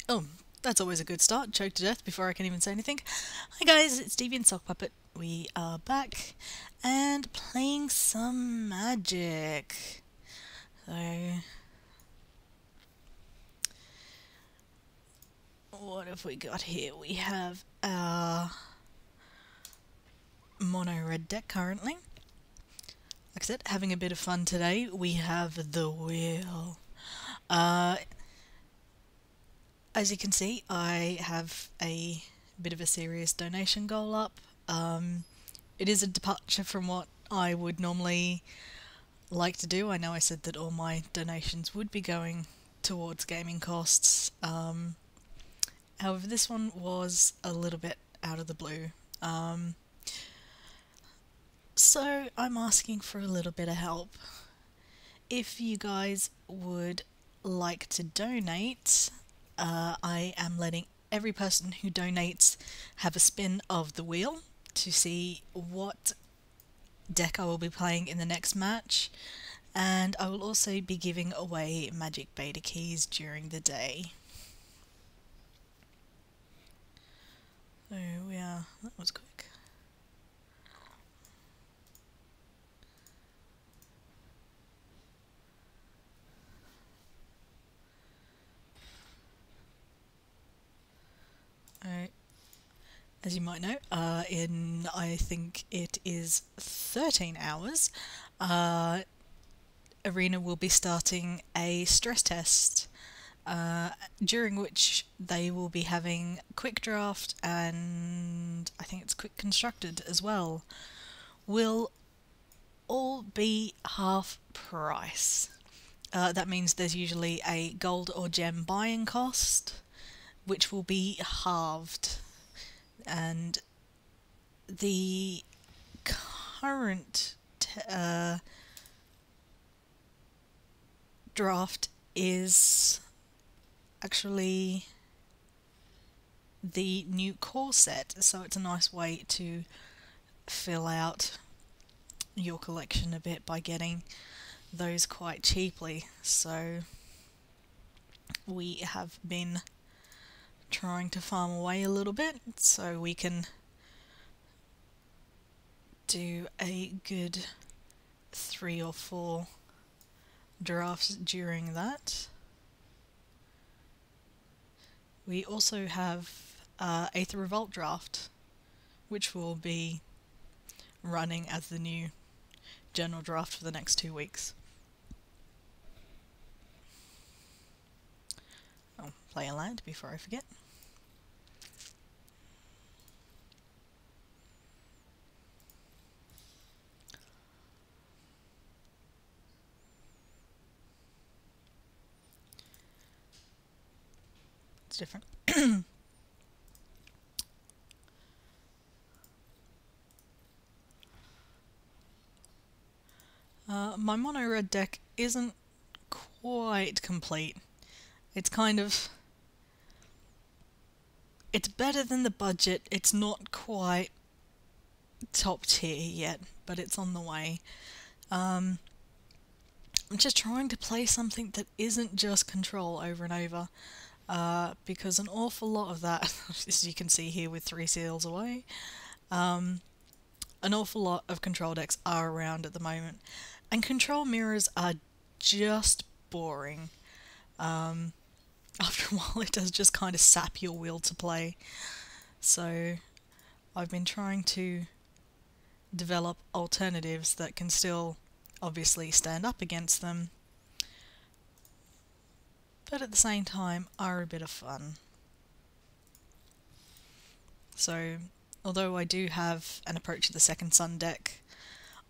Oh, that's always a good start. Choked to death before I can even say anything. Hi guys, it's Deviant Sock Puppet. We are back and playing some Magic. So, what have we got here? We have our mono red deck currently. Like I said, having a bit of fun today. We have the wheel. As you can see, I have a bit of a serious donation goal up. It is a departure from what I would normally like to do. I know I said that all my donations would be going towards gaming costs. However, this one was a little bit out of the blue. So I'm asking for a little bit of help. If you guys would like to donate, I am letting every person who donates have a spin of the wheel to see what deck I will be playing in the next match, and I will also be giving away Magic Beta keys during the day. So yeah, that was quick. Alright. As you might know, in I think it is 13 hours, Arena will be starting a stress test, during which they will be having quick draft and I think it's quick constructed as well. Will all be half price. That means there's usually a gold or gem buying cost, which will be halved. And the current draft is actually the new core set, so it's a nice way to fill out your collection a bit by getting those quite cheaply. So we have been trying to farm away a little bit so we can do a good 3 or 4 drafts during that. We also have Aether Revolt draft, which will be running as the new general draft for the next 2 weeks. I'll play a land before I forget. It's different. My mono red deck isn't quite complete. It's kind of... It's better than the budget. It's not quite top tier yet, but it's on the way. I'm just trying to play something that isn't just control over and over, because an awful lot of that, as you can see here with 3 seals away, an awful lot of control decks are around at the moment, and control mirrors are just boring. After a while it does just kind of sap your will to play, so I've been trying to develop alternatives that can still obviously stand up against them, but at the same time are a bit of fun. So although I do have an Approach of the Second Sun deck,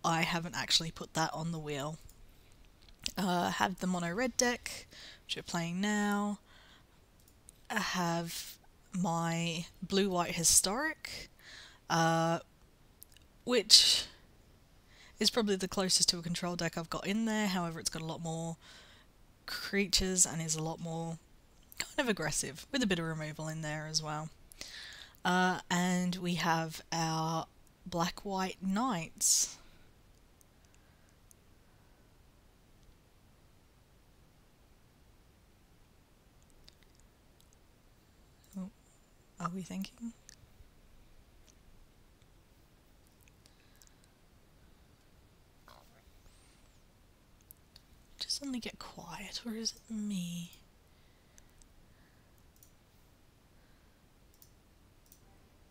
I haven't actually put that on the wheel. I have the mono red deck, which we're playing now. I have my blue-white historic, which is probably the closest to a control deck I've got in there. However, it's got a lot more creatures and is a lot more kind of aggressive, with a bit of removal in there as well. And we have our black-white knights. Oh, are we thinking? Just suddenly get quiet, or is it me?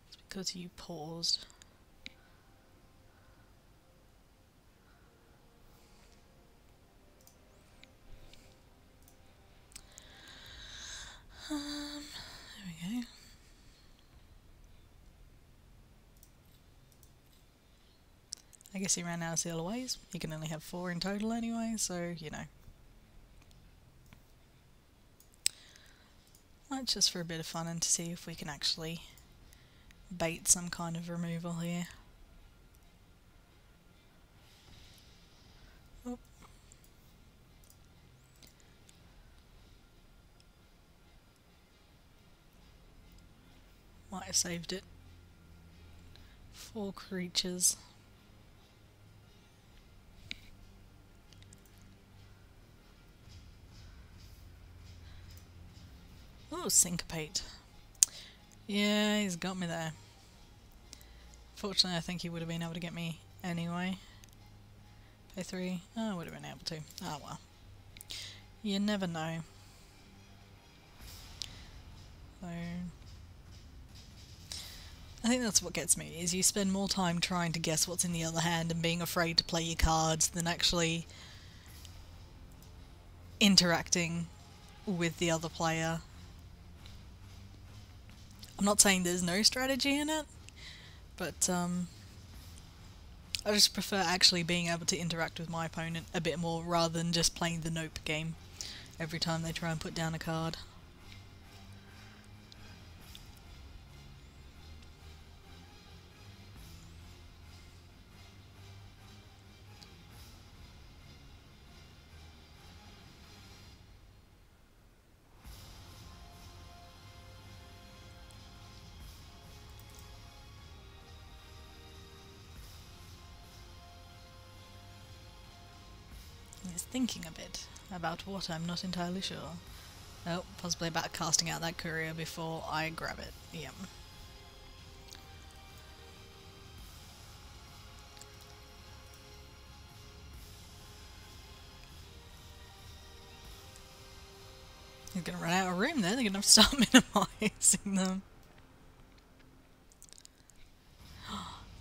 It's because you paused. There we go. I guess he ran out of seal ways. He can only have 4 in total anyway, so, you know. That's just for a bit of fun and to see if we can actually bait some kind of removal here. Oh. Might have saved it. 4 creatures. Oh, syncopate. Yeah, he's got me there. Fortunately, I think he would have been able to get me anyway. Pay 3. Oh, I would have been able to. Oh well. You never know. So I think that's what gets me, is you spend more time trying to guess what's in the other hand and being afraid to play your cards than actually interacting with the other player. I'm not saying there's no strategy in it, but I just prefer actually being able to interact with my opponent a bit more rather than just playing the nope game every time they try and put down a card. He's thinking a bit about what, I'm not entirely sure. Oh, possibly about casting out that courier before I grab it. Yep. He's gonna run out of room there, they're gonna have to start minimising them.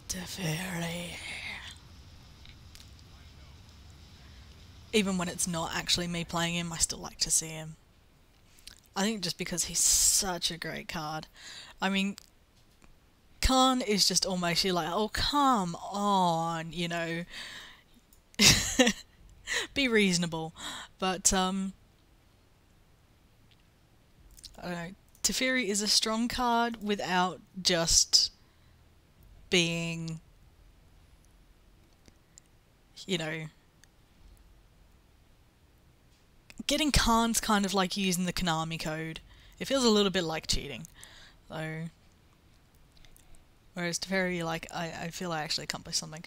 Teferi. Even when it's not actually me playing him, I still like to see him. I think just because he's such a great card. I mean, Khan is just almost, you're like, oh, come on, you know. Be reasonable. But, I don't know. Teferi is a strong card without just being, you know, getting Khan's kind of like using the Konami code. It feels a little bit like cheating. So, whereas Teferi, like, I feel I actually accomplished something.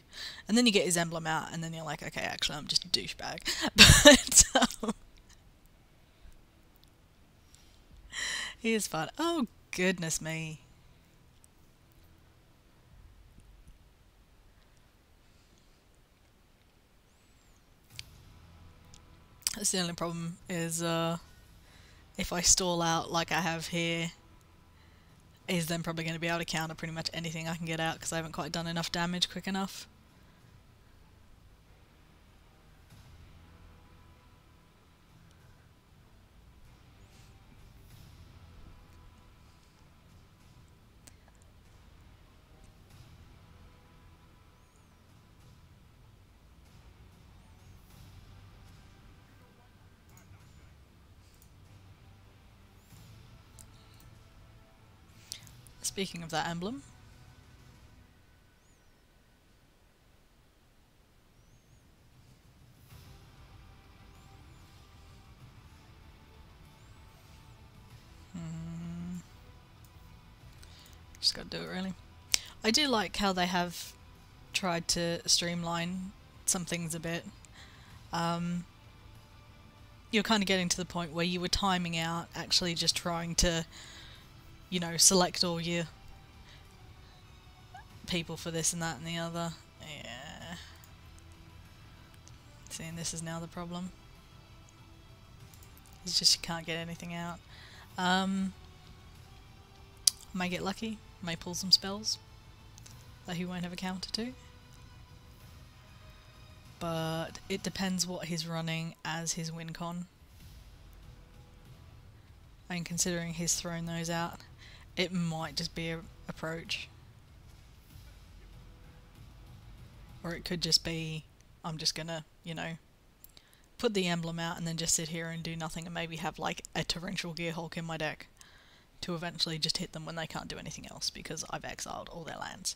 And then you get his emblem out, and then you're like, okay, actually, I'm just a douchebag. But, he is fun. Oh, goodness me. That's the only problem, is, if I stall out like I have here, is then probably going to be able to counter pretty much anything I can get out because I haven't quite done enough damage quick enough. Speaking of that emblem, just got to do it really. I do like how they have tried to streamline some things a bit. You're kind of getting to the point where you were timing out actually just trying to, you know, select all your people for this and that and the other. Yeah. See, and this is now the problem. It's just you can't get anything out. May get lucky, may pull some spells that he won't have a counter to. But it depends what he's running as his win con. And considering he's thrown those out, it might just be a approach. Or it could just be, I'm just gonna, you know, put the emblem out and then just sit here and do nothing and maybe have like a torrential Gearhulk in my deck to eventually just hit them when they can't do anything else because I've exiled all their lands.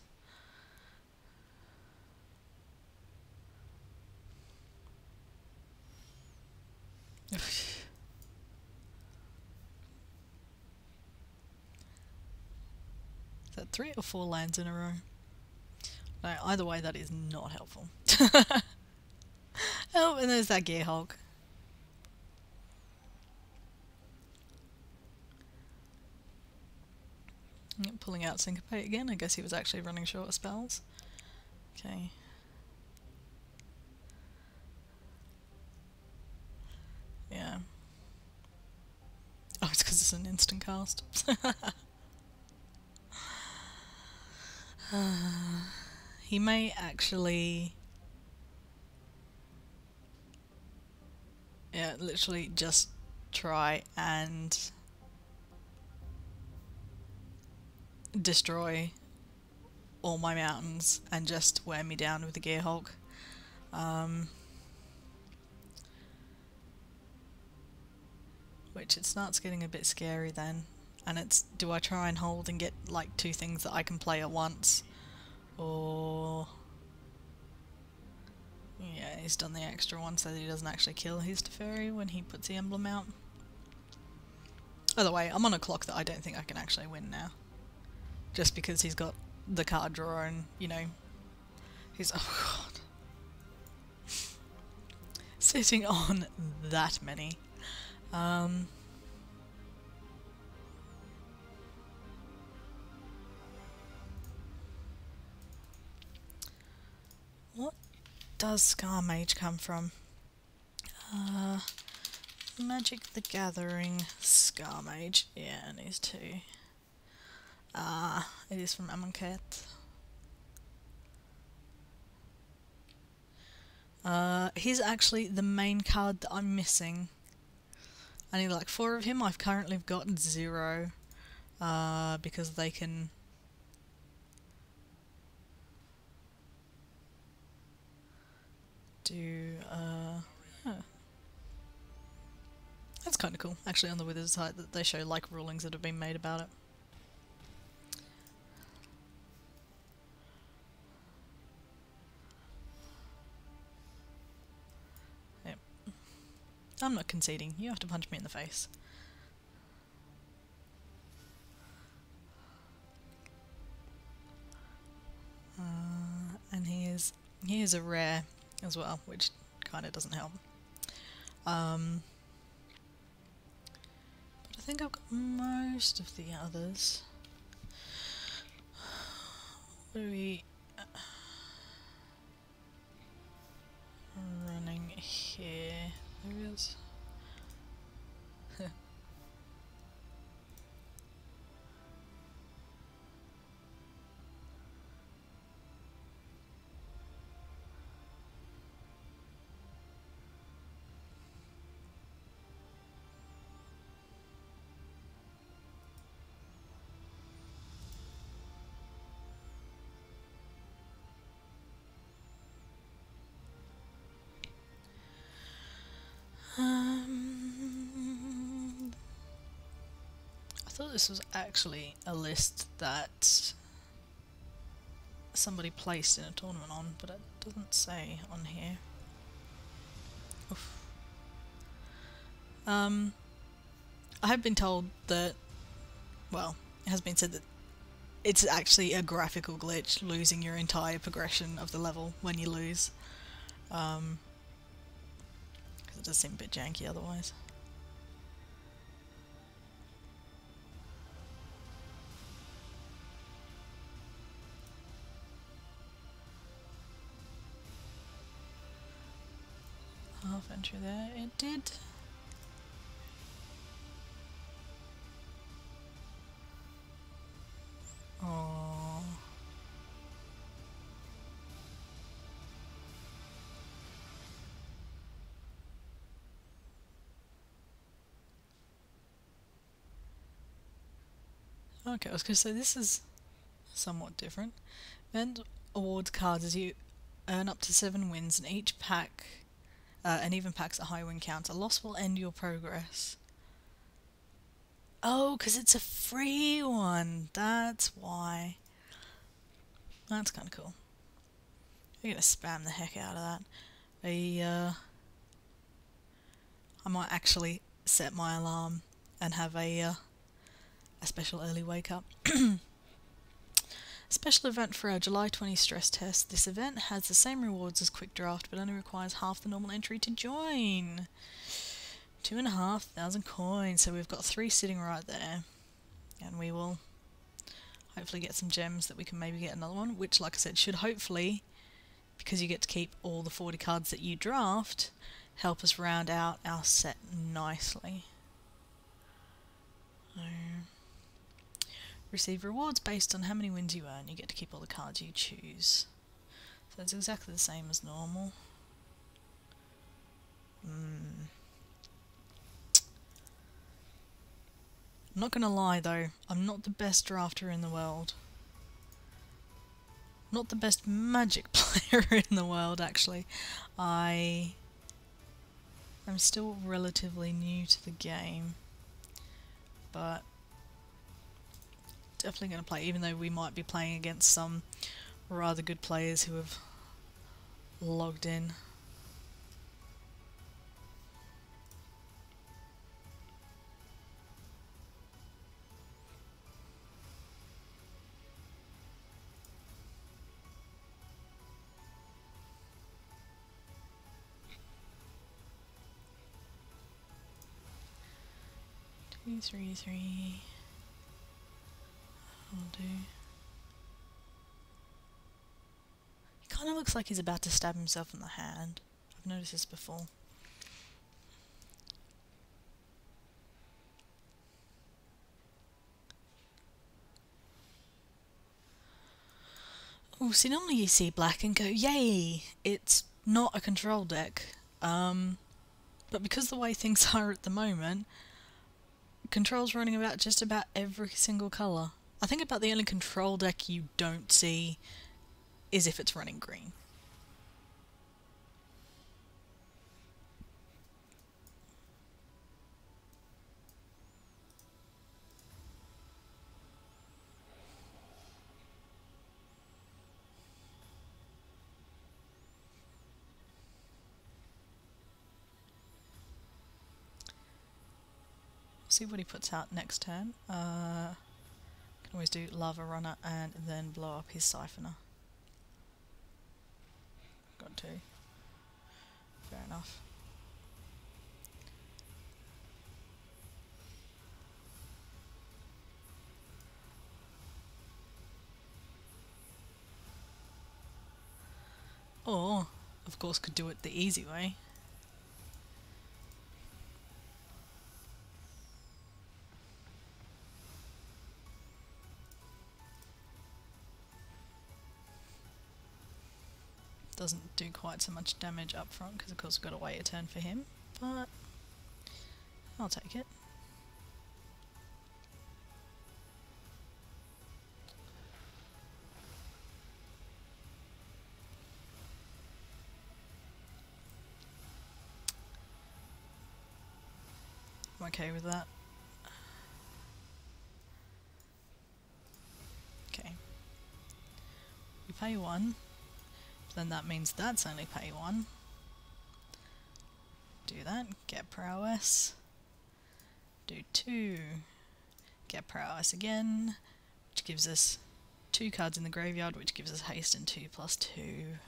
Is that 3 or 4 lands in a row? No, either way that is not helpful. Oh, and there's that Gearhulk. Pulling out Syncopate again. I guess he was actually running short of spells. Okay. Yeah. Oh, it's because it's an instant cast. He may actually... Yeah, literally just try and destroy all my mountains and just wear me down with the Gearhulk. Which it starts getting a bit scary then. And it's, do I try and hold and get like 2 things that I can play at once? Or... yeah, he's done the extra one so that he doesn't actually kill his Teferi when he puts the emblem out. Either way, I'm on a clock that I don't think I can actually win now. Just because he's got the card draw and, you know, he's... oh god. Sitting on that many. What does Scar Mage come from? Magic the Gathering, Scar Mage. Yeah, it is too. It is from Amonkhet. He's actually the main card that I'm missing. I need like 4 of him. I've currently got 0. Because they can... do, yeah. That's kind of cool, actually, on the Wizard's site, that they show, like, rulings that have been made about it. Yep. I'm not conceding. You have to punch me in the face. And he is a rare as well, which kind of doesn't help. But I think I've got most of the others. What are we running here? There it is. I thought this was actually a list that somebody placed in a tournament on, but it doesn't say on here. Oof. I have been told that, well, it has been said that It's actually a graphical glitch, losing your entire progression of the level when you lose. 'Cause it does seem a bit janky otherwise. Half entry there, it did. Oh. Okay, I was going to say this is somewhat different. Event awards cards as you earn up to 7 wins, and each pack, and even packs at high win counts. A loss will end your progress. Oh, because it's a free one. That's why. That's kind of cool. I'm going to spam the heck out of that. I might actually set my alarm and have a special early wake up. Special event for our July 20 stress test. This event has the same rewards as Quick Draft, but only requires half the normal entry to join. 2,500 coins, so we've got 3 sitting right there. And we will hopefully get some gems that we can maybe get another one, which, like I said, should hopefully, because you get to keep all the 40 cards that you draft, help us round out our set nicely. Receive rewards based on how many wins you earn. You get to keep all the cards you choose. So it's exactly the same as normal. I'm not gonna lie though, I'm not the best drafter in the world. Not the best Magic player in the world, actually. I'm still relatively new to the game, but definitely going to play, even though we might be playing against some rather good players who have logged in. Two, three, three. Will do. He kind of looks like he's about to stab himself in the hand. I've noticed this before. Oh, see, normally you see black and go, yay! It's not a control deck. But because the way things are at the moment, control's running about just about every single colour. I think about the only control deck you don't see is if it's running green. See what he puts out next turn. Can always do Lava Runner and then blow up his Siphoner. Got to. Fair enough. Or, of course, could do it the easy way. Doesn't do quite so much damage up front because of course we've got to wait a turn for him, but I'll take it. I'm okay with that. Okay. We pay 1. Then that means that's only pay 1. Do that, get prowess. Do 2, get prowess again, which gives us 2 cards in the graveyard, which gives us haste and 2/2.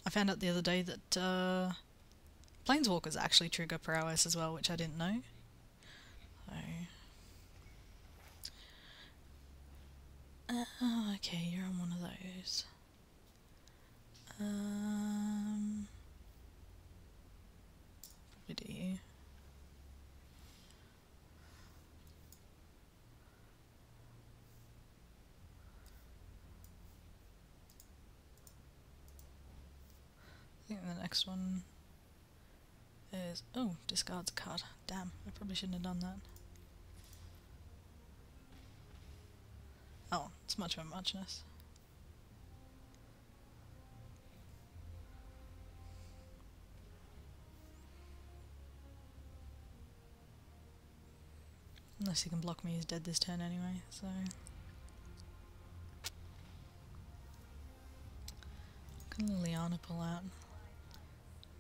I found out the other day that Planeswalkers actually trigger prowess as well, which I didn't know. So, okay, you're on one of those. Probably do you. I think the next one is... oh, discards a card. Damn, I probably shouldn't have done that. Oh, it's much of a muchness. Unless he can block me, he's dead this turn anyway, so... Can Liliana pull out?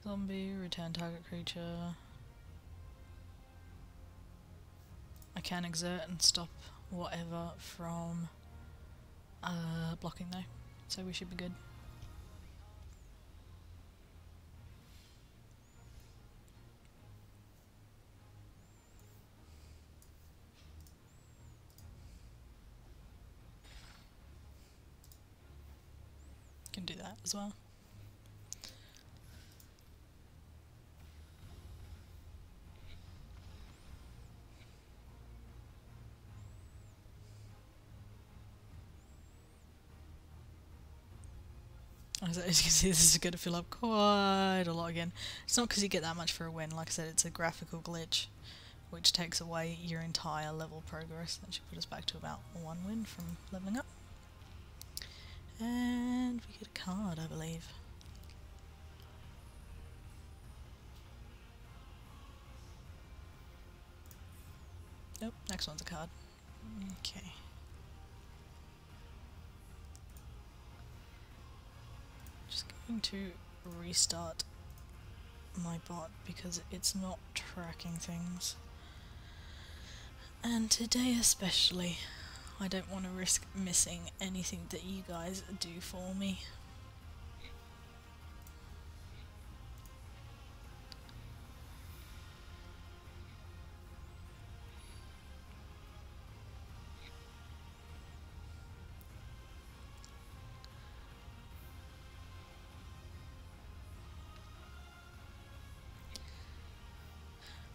Zombie, return target creature... I can exert and stop whatever from blocking though, so we should be good. Can do that as well. As you can see, this is going to fill up quite a lot again. It's not because you get that much for a win, like I said, it's a graphical glitch which takes away your entire level progress. That should put us back to about 1 win from leveling up. And we get a card, I believe. Nope, next one's a card. Okay. Just going to restart my bot because it's not tracking things. And today especially, I don't want to risk missing anything that you guys do for me.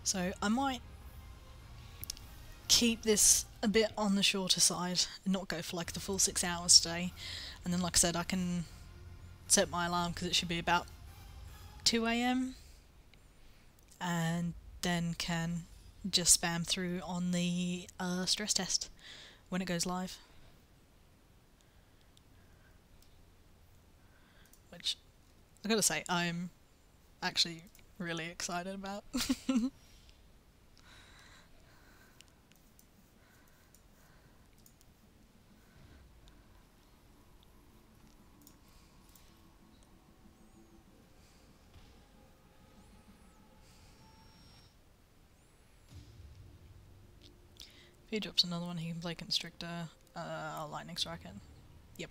So I might keep this a bit on the shorter side and not go for like the full 6 hours today, and then like I said, I can set my alarm because it should be about 2 AM and then can just spam through on the stress test when it goes live, which I gotta say I'm actually really excited about. If he drops another one, he can play Constrictor, Lightning Strike it. Yep.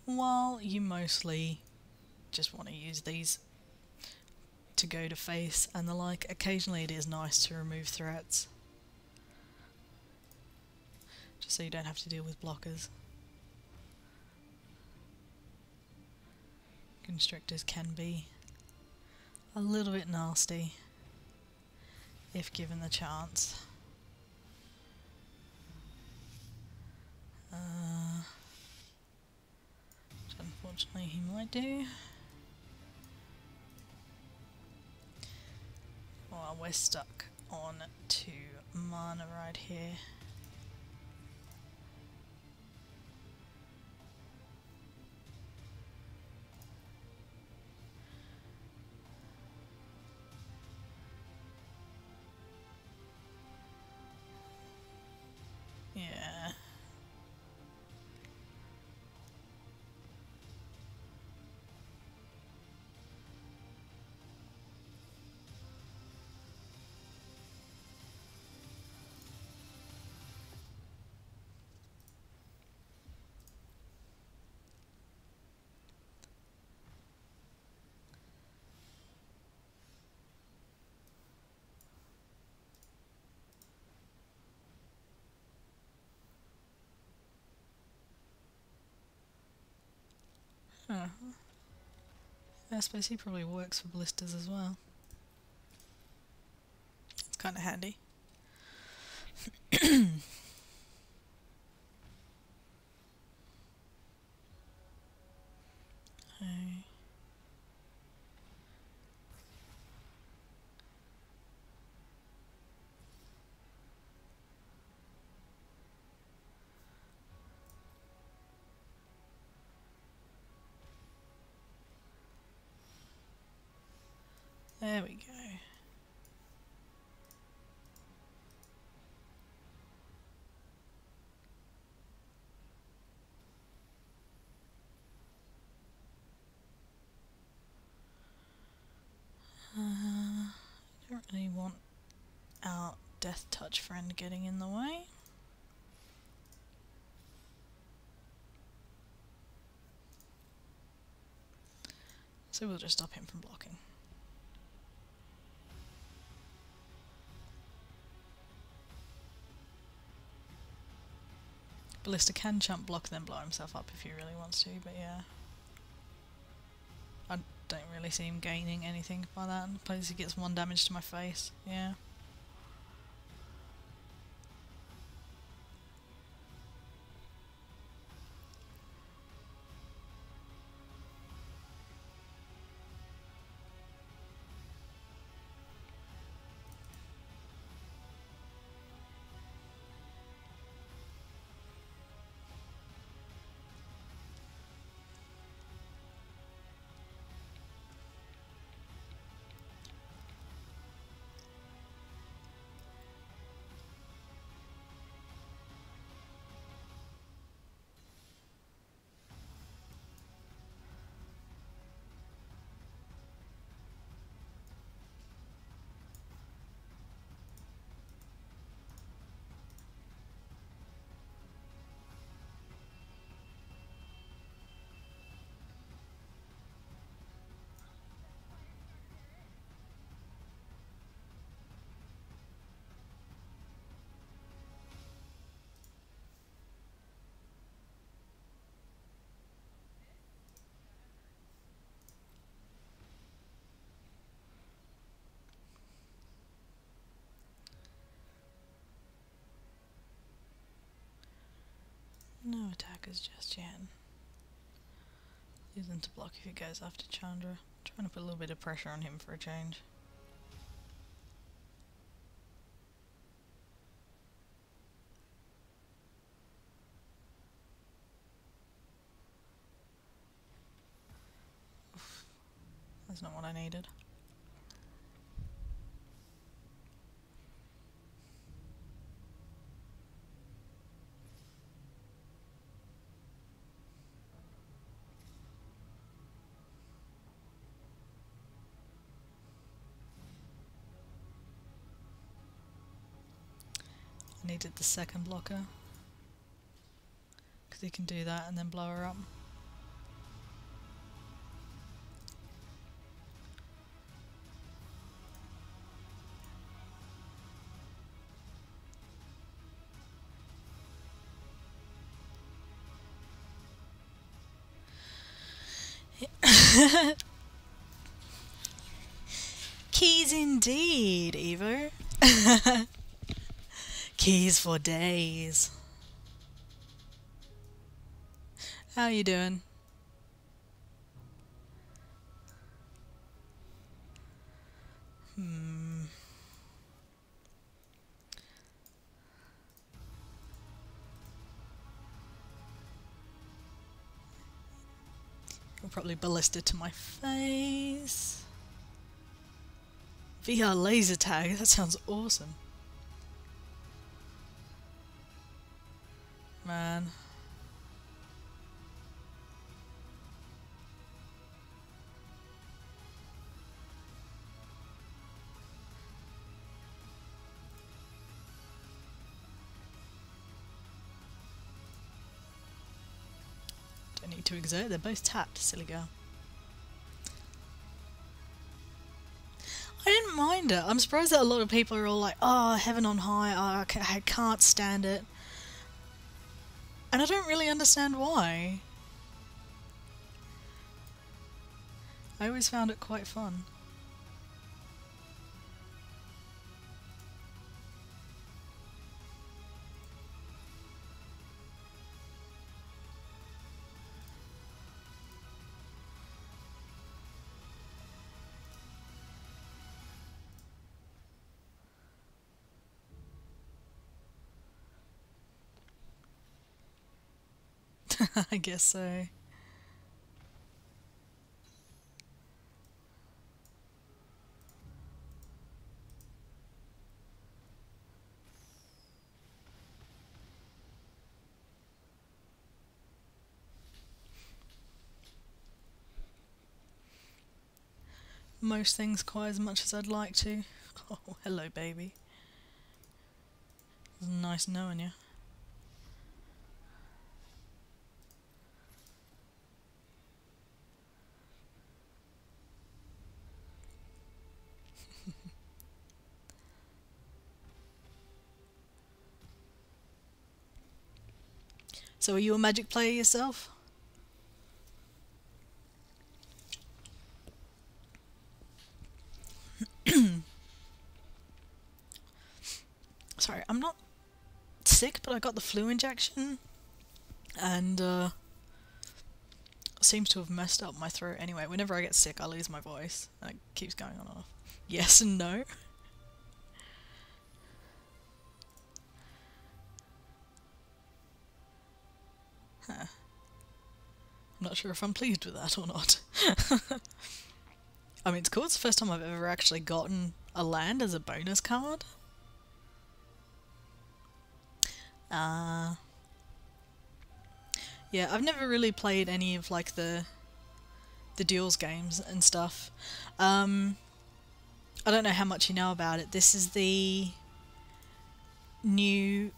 While you mostly just want to use these to go to face and the like, occasionally it is nice to remove threats. Just so you don't have to deal with blockers. Constrictors can be a little bit nasty if given the chance. Which unfortunately he might do. Well, we're stuck on 2 mana right here. Yeah. Huh. I suppose he probably works for ballistas as well. It's kind of handy. Okay. There we go. Don't really want our Death Touch friend getting in the way. So we'll just stop him from blocking. Ballista can jump block then blow himself up if he really wants to, but yeah. I don't really see him gaining anything by that. Suppose he gets 1 damage to my face, yeah. No attackers just yet. Leaves him to block if he goes after Chandra. Trying to put a little bit of pressure on him for a change. Oof. That's not what I needed. Needed the second blocker because he can do that and then blow her up. Keys indeed, Evo. Keys for days. How you doing? I'll probably ballista to my face. VR laser tag, that sounds awesome. Man. Don't need to exert, they're both tapped, silly girl. I didn't mind it. I'm surprised that a lot of people are all like, oh, heaven on high, oh, I can't stand it. And I don't really understand why. I always found it quite fun. I guess so. Most things quite as much as I'd like to. Oh, hello, baby. It's nice knowing you. So are you a Magic player yourself? Sorry, I'm not sick, but I got the flu injection, and seems to have messed up my throat. Anyway, whenever I get sick, I lose my voice, and it keeps going on and off. Yes and no. Huh. I'm not sure if I'm pleased with that or not. I mean, it's cool. It's the first time I've ever actually gotten a land as a bonus card. Yeah, I've never really played any of like the duels games and stuff. I don't know how much you know about it. This is the new,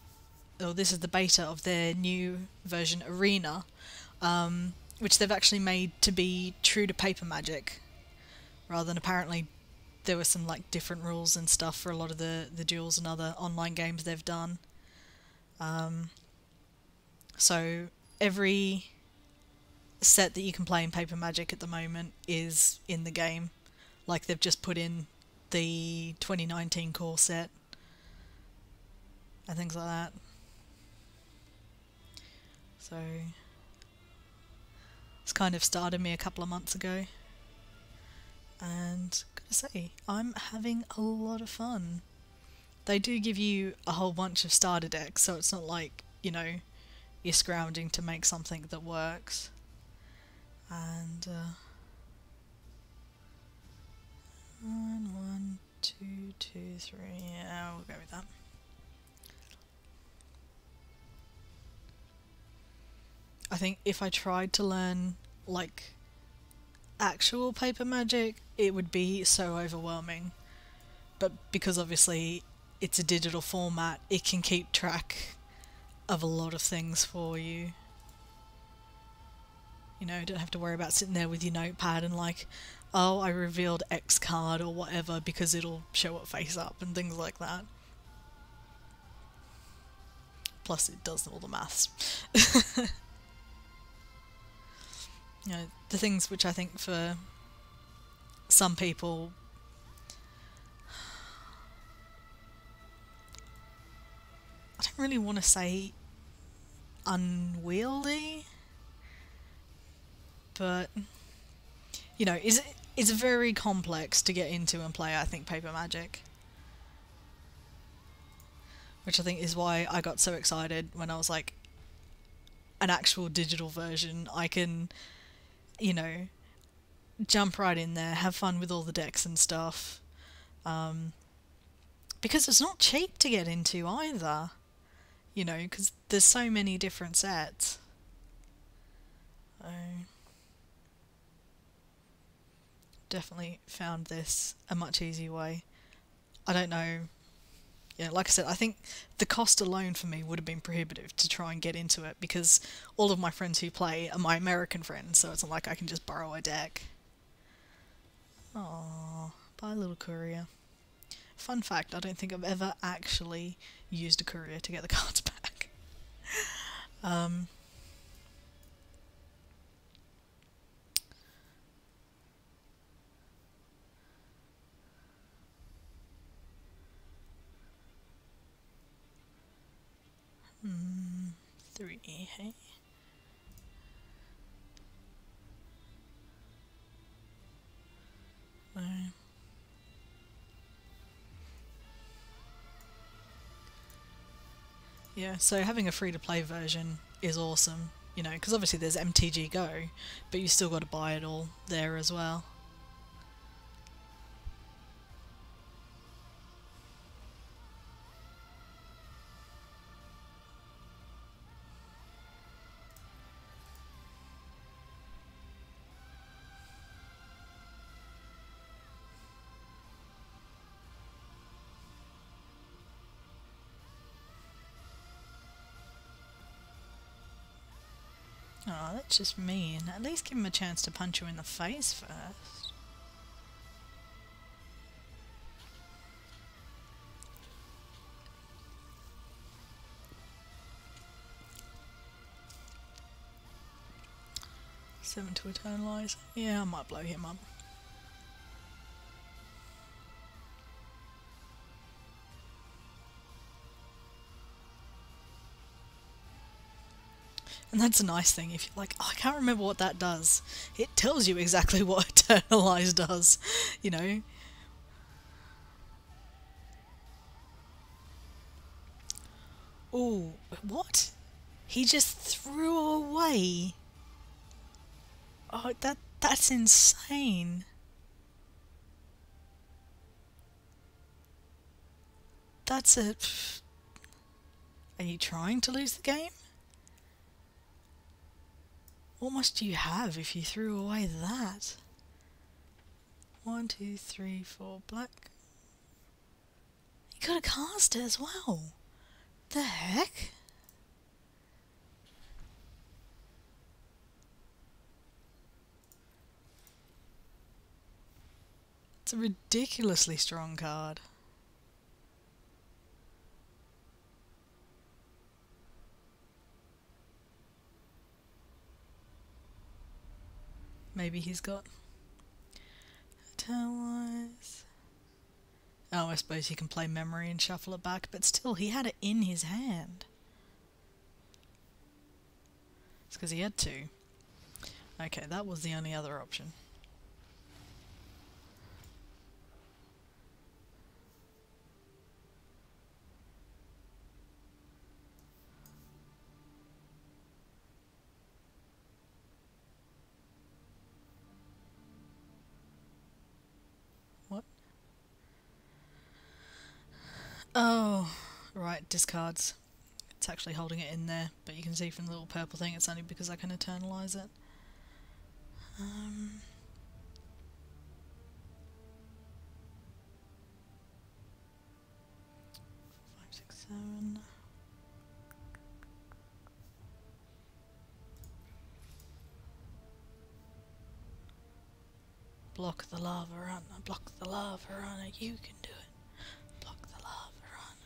or this is the beta of their new version, Arena, which they've actually made to be true to Paper Magic, rather than apparently there were some like different rules and stuff for a lot of the duels and other online games they've done. So every set that you can play in Paper Magic at the moment is in the game. Like they've just put in the 2019 core set and things like that. So it's kind of started me a couple of months ago, and gotta say, I'm having a lot of fun. They do give you a whole bunch of starter decks, so it's not like, you know, you're scrounging to make something that works. And 1, 2, 2, 3, yeah, we'll go with that. I think if I tried to learn like actual Paper Magic, it would be so overwhelming. But because obviously it's a digital format, it can keep track of a lot of things for you. You know, you don't have to worry about sitting there with your notepad and like, oh, I revealed X card or whatever, because it'll show it face up and things like that. Plus it does all the maths. You know, the things which I think for some people I don't really want to say unwieldy, but you know, it's very complex to get into and play, I think, Paper Magic. Which I think is why I got so excited when I was like, an actual digital version. I can, you know, jump right in there, have fun with all the decks and stuff. Because it's not cheap to get into either. You know, because there's so many different sets. Definitely found this a much easier way. I don't know. Yeah, like I said, I think the cost alone for me would have been prohibitive to try and get into it, because all of my friends who play are my American friends, so it's not like I can just borrow a deck. Aww, bye little courier. Fun fact, I don't think I've ever actually used a courier to get the cards back. 3, hey? No. Yeah, so having a free-to-play version is awesome, you know, because obviously there's MTG Go, but you still got to buy it all there as well. Oh, that's just mean. At least give him a chance to punch you in the face first. Seven to eternalize. Yeah, I might blow him up. And that's a nice thing, if you're like, oh, I can't remember what that does. It tells you exactly what Eternalize does, you know? Oh, what? He just threw away. Oh, that's insane. That's a... Are you trying to lose the game? What must you have if you threw away that? 1, 2, 3, 4, black. You gotta cast it as well. The heck? It's a ridiculously strong card. Maybe he's got Eternalize. Oh, I suppose he can play Memory and shuffle it back, but still, he had it in his hand. It's because he had to. Okay, that was the only other option. What? Oh, right, discards. It's actually holding it in there, but you can see from the little purple thing it's only because I can eternalize it. 5, 6, 7. Block the lava run, block the lava run, you can do it. Block the lava run.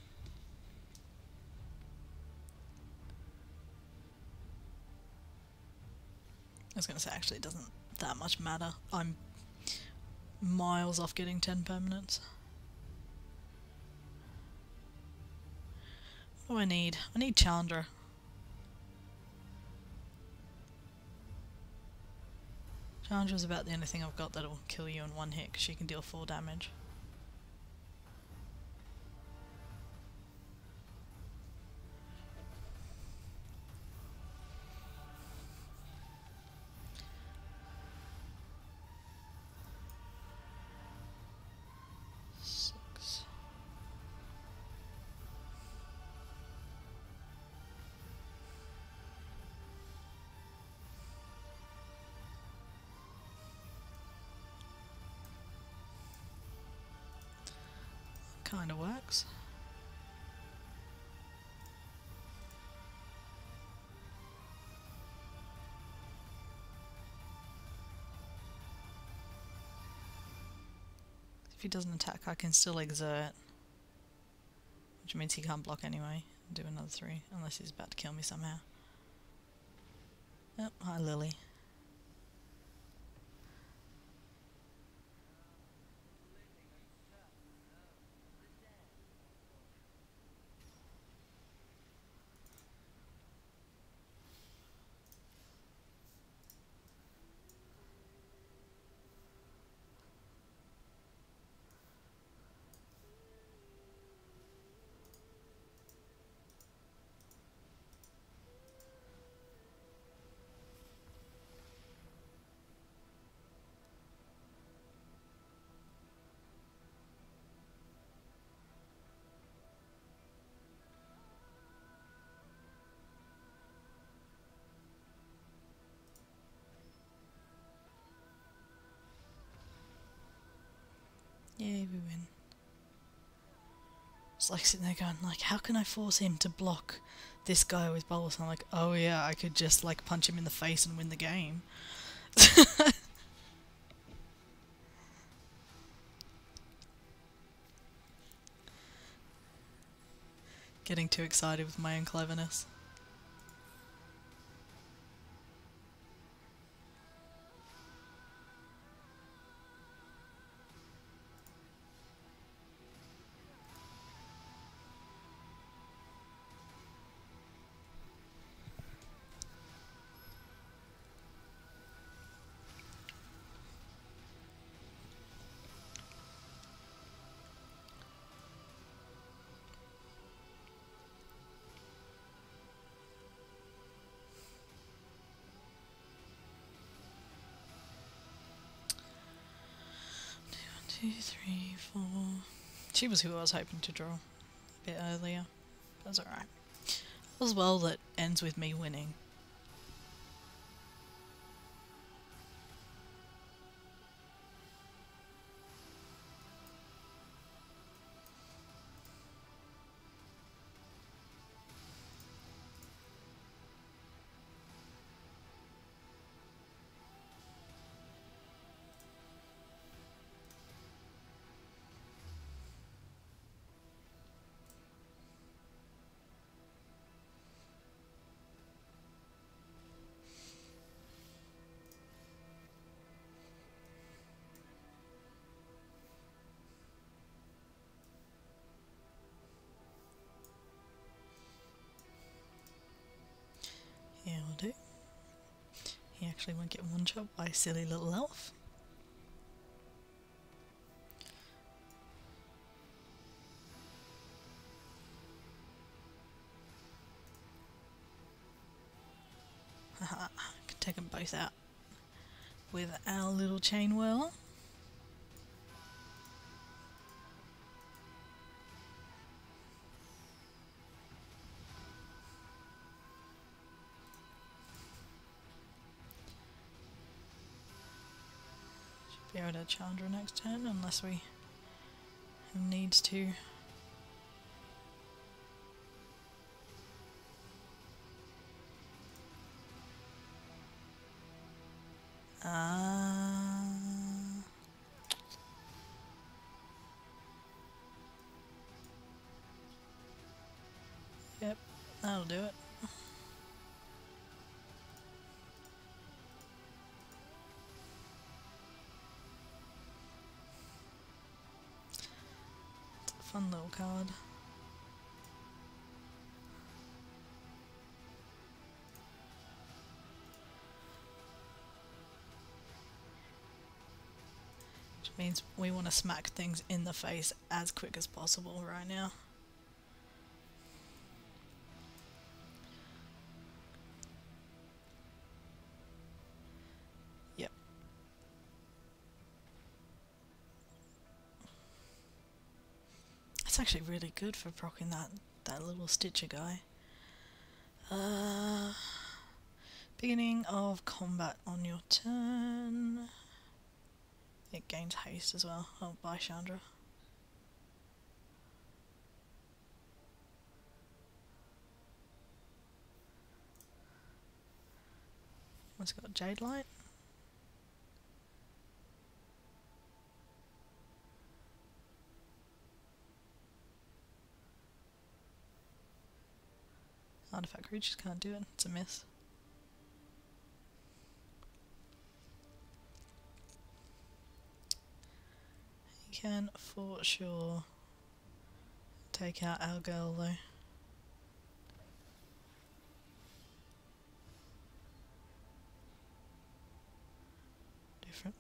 I was going to say, actually, it doesn't that much matter. I'm miles off getting 10 permanents. What do I need? I need Chandra. Chandra's about the only thing I've got that'll kill you in one hit, because she can deal 4 damage. Kinda works. If he doesn't attack, I can still exert. Which means he can't block anyway. Do another 3, unless he's about to kill me somehow. Oh, hi Lily. was like sitting there going like, how can I force him to block this guy with bolts? And I'm like, oh yeah, I could just like punch him in the face and win the game. Getting too excited with my own cleverness. Two, three, four. She was who I was hoping to draw a bit earlier. That's alright. As well, that ends with me winning. Yeah, we'll do. He actually won't get one shot by a silly little elf. Haha, can take them both out with our little chain whirl. Be able to Chandra next turn unless we have needs to. Yep, that'll do it. Fun little card. Which means we want to smack things in the face as quick as possible right now. Yep. It's actually really good for proccing that little Stitcher guy. Beginning of combat on your turn. It gains haste as well. Oh, bye Chandra. What's got Jade Light? Artifact creatures can't do it, it's a miss. He can for sure take out our girl though. Different.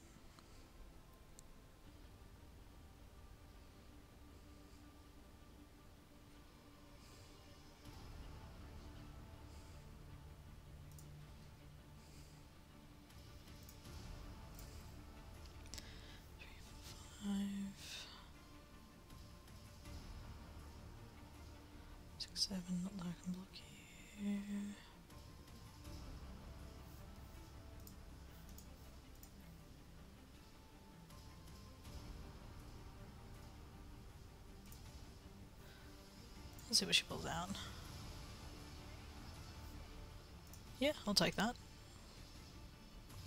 Seven, not that I can block you. Let's see what she pulls out. Yeah, I'll take that.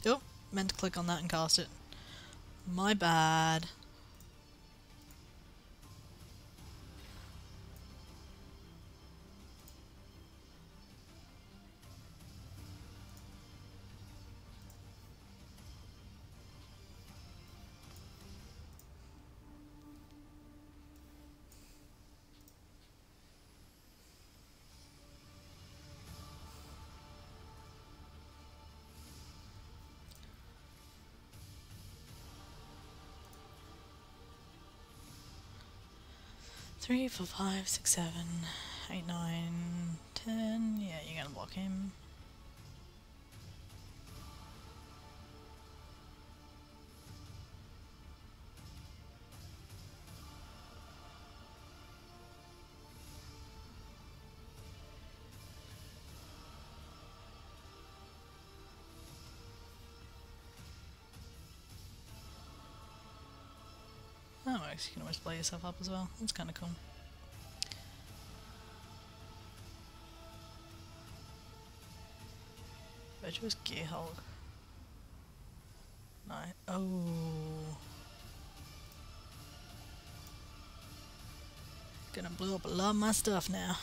Oh, meant to click on that and cast it. My bad. Three, 4, 5, 6, 7, 8, 9, 10. Yeah, you're gonna block him. That works, you can always blow yourself up as well. That's kind of cool. Virtuous Gearhulk. No. Oh. Gonna blow up a lot of my stuff now.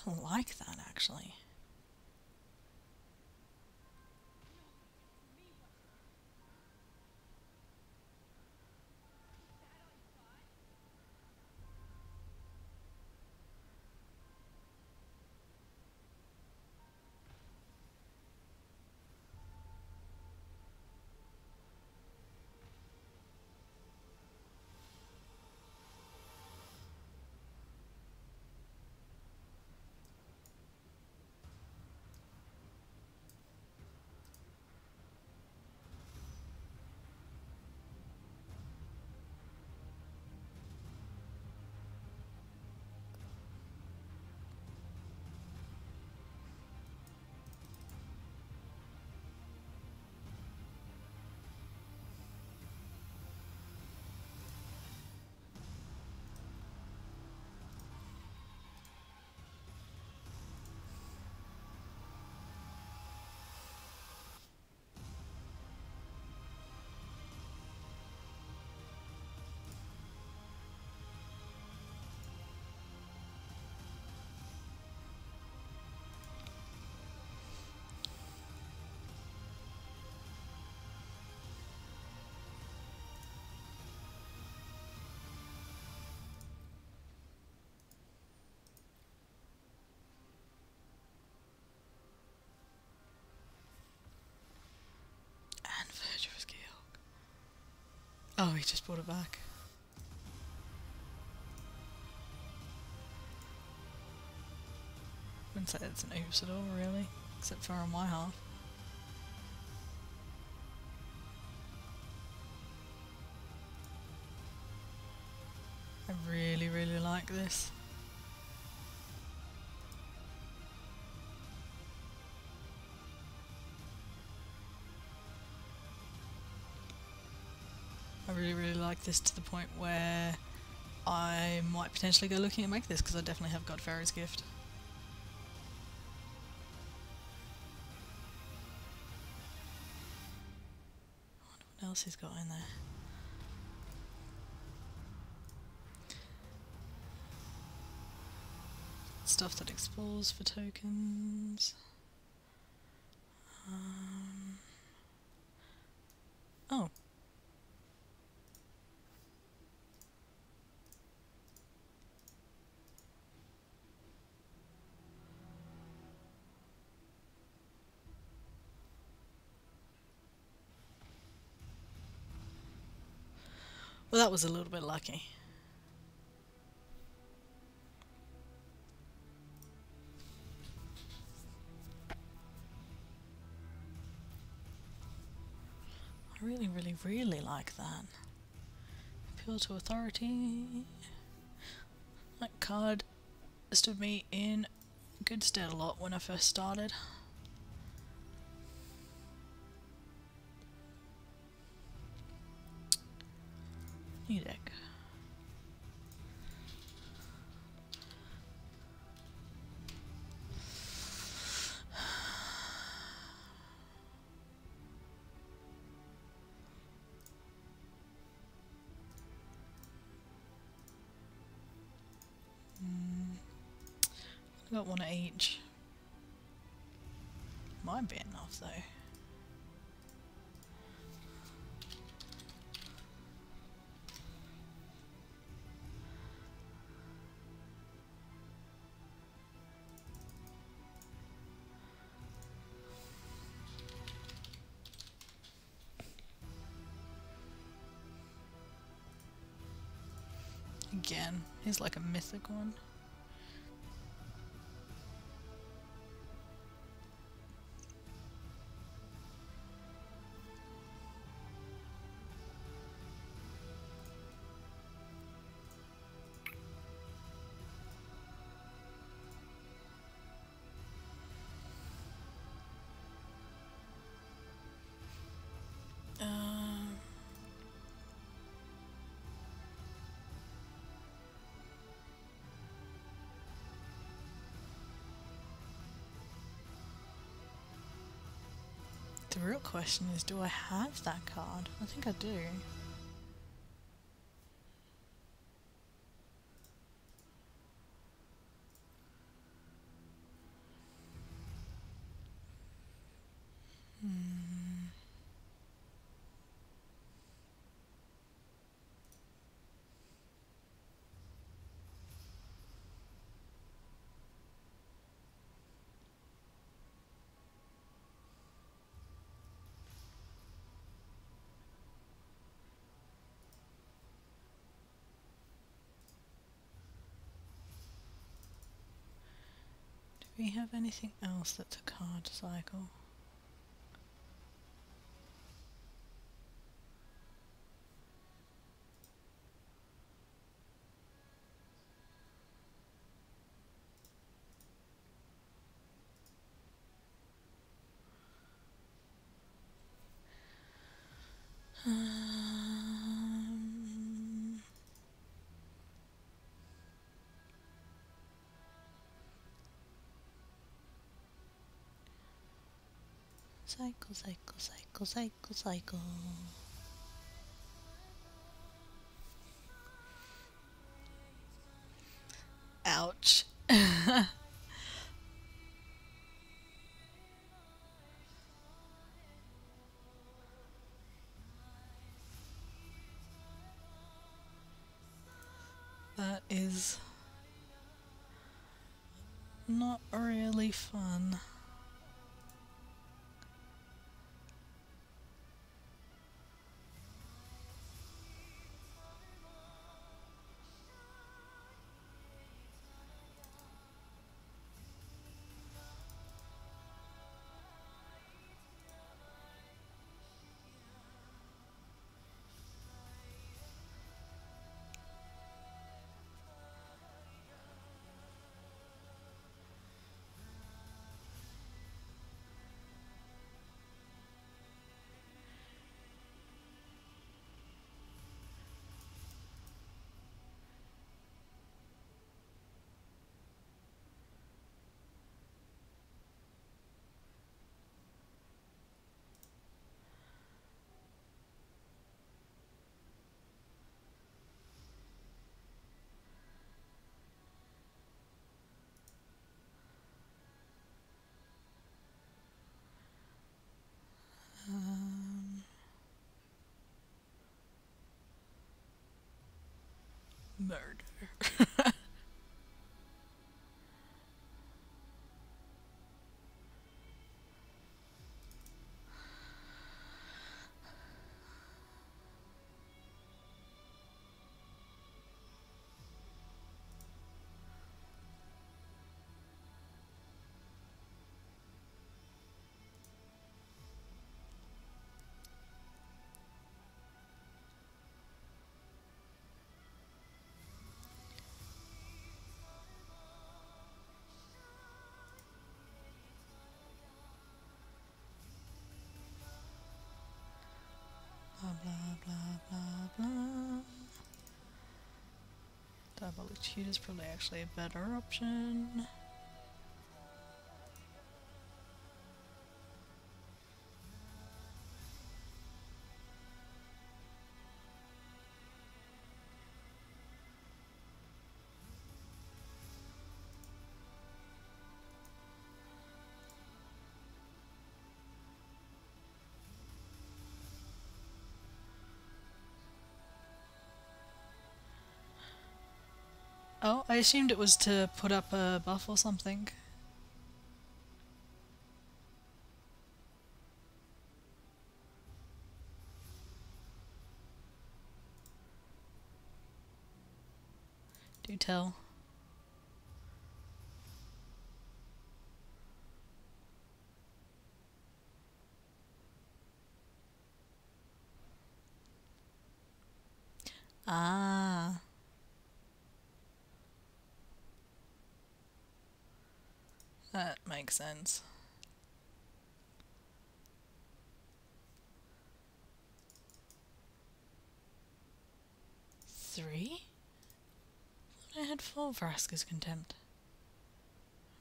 I like that actually. And Virtuous Gearhulk. Oh, he just brought it back. Wouldn't say it's an oops at all, really, except for on my half. I really, really like this. I really, really like this to the point where I might potentially go looking at make this, because I definitely have got Fairy's Gift. I wonder what else he's got in there. Stuff that explores for tokens. Oh. Well, that was a little bit lucky. I really, really, really like that. Appeal to authority. That card stood me in good stead a lot when I first started. New deck. I got one of each. Might be enough though. Again, he's like a mythic one. The real question is, do I have that card? I think I do. Do we have anything else that's a card cycle? Cycle, cycle, cycle, cycle, cycle. Ouch. That is not really fun. Parabolic Tube is probably actually a better option. Oh, I assumed it was to put up a buff or something. Do tell. Ah. That makes sense. Three? I had 4 Vraska's Contempt.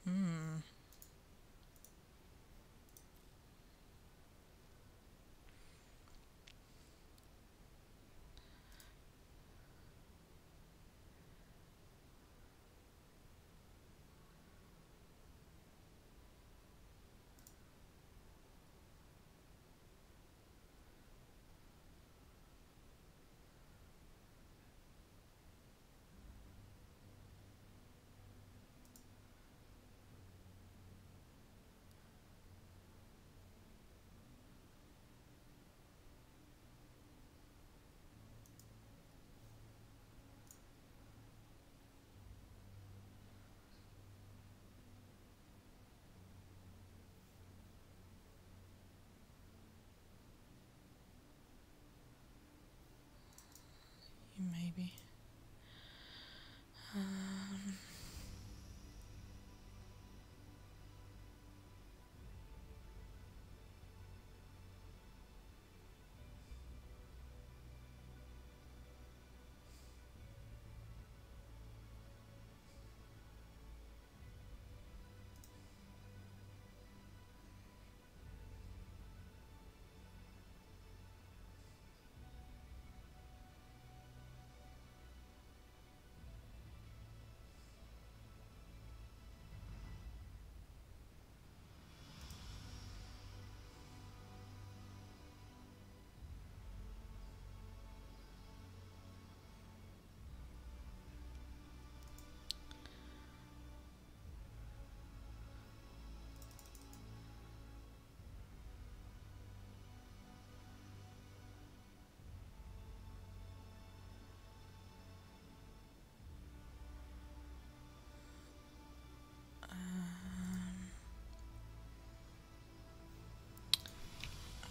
Hmm. Maybe. I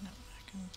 don't reckon.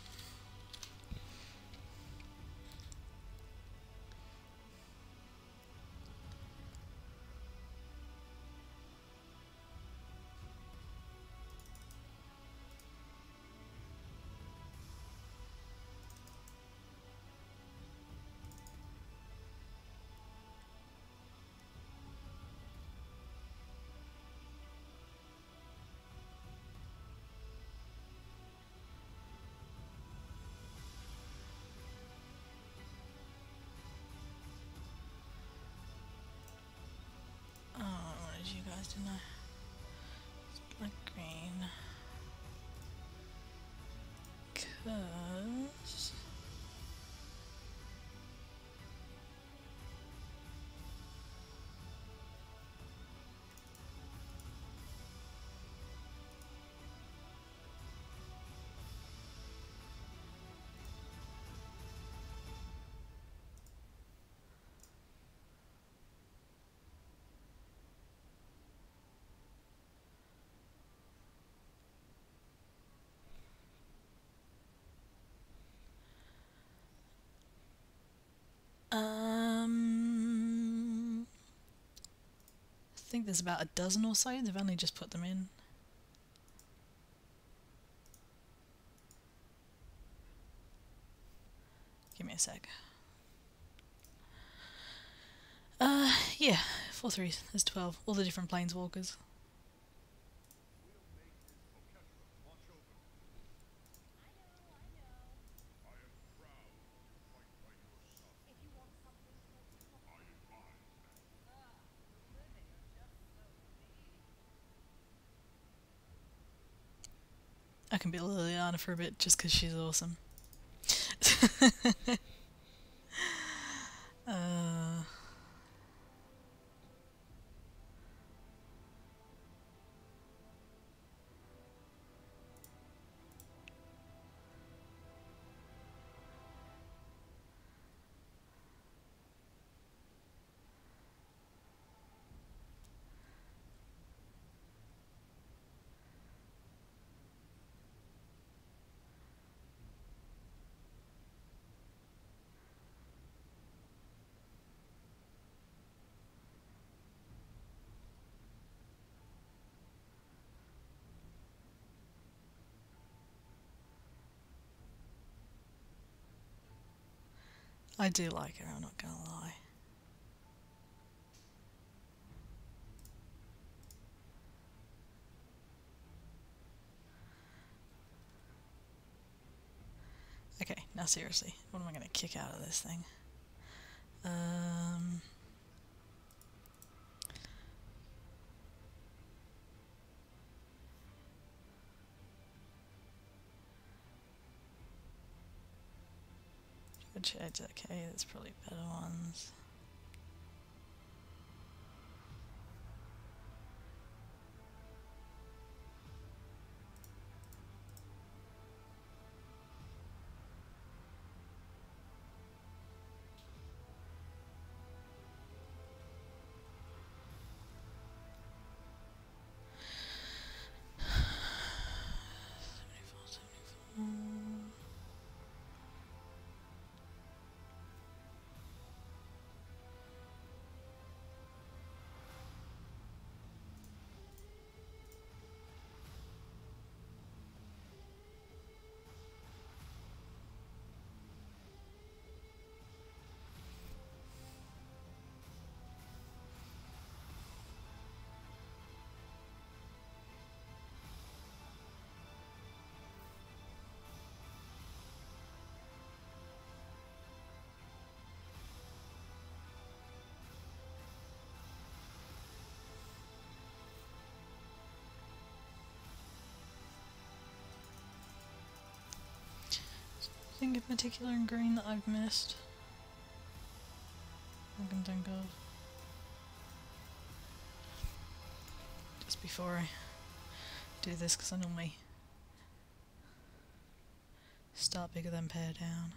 Oh, I wanted you guys, didn't I? Like green. Cause... I think there's about a dozen or so. They've only just put them in. Give me a sec. Yeah, 4/3. There's 12. All the different planeswalkers. I can be Liliana for a bit just because she's awesome. uh, I do like her, I'm not gonna lie. Okay, now seriously, what am I gonna kick out of this thing? Which it's okay, there's probably better ones. Anything in particular in green that I've missed? I can think of. Just before I do this, because I normally start bigger than pare down.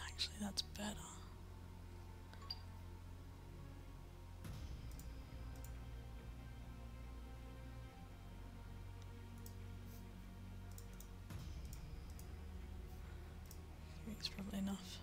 Actually, that's better. It's probably enough.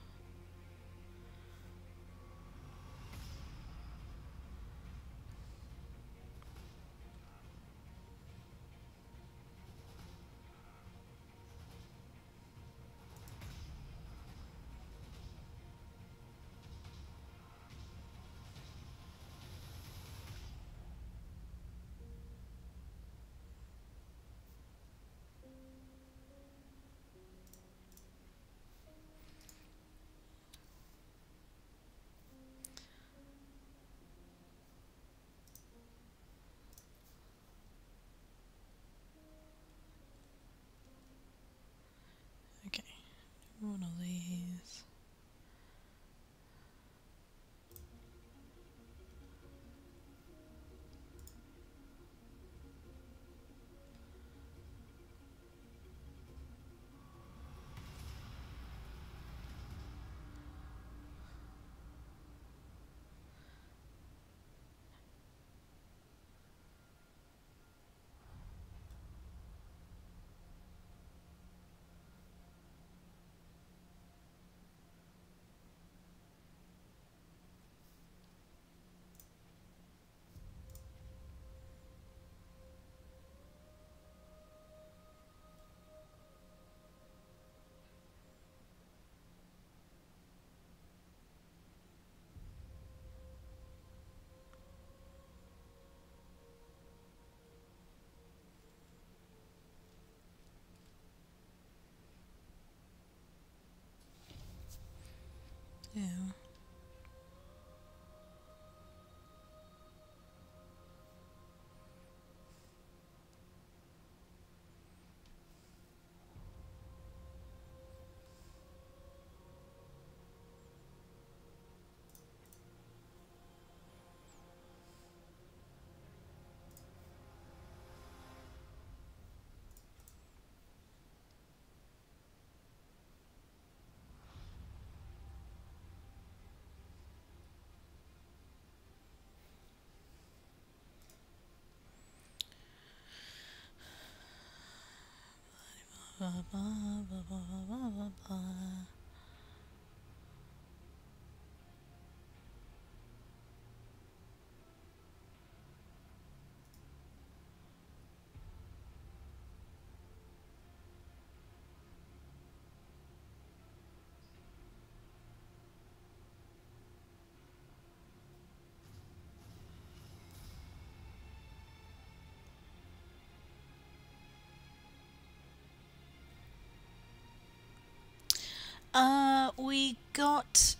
We got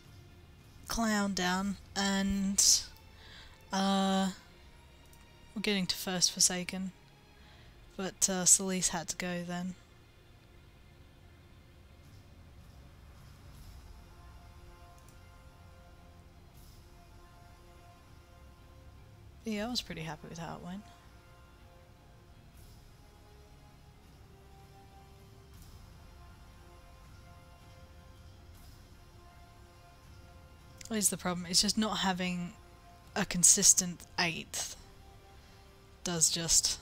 Clown down, and we're getting to first Forsaken, but Celise had to go then. But yeah, I was pretty happy with how it went. What is the problem? It's just not having a consistent 8th does just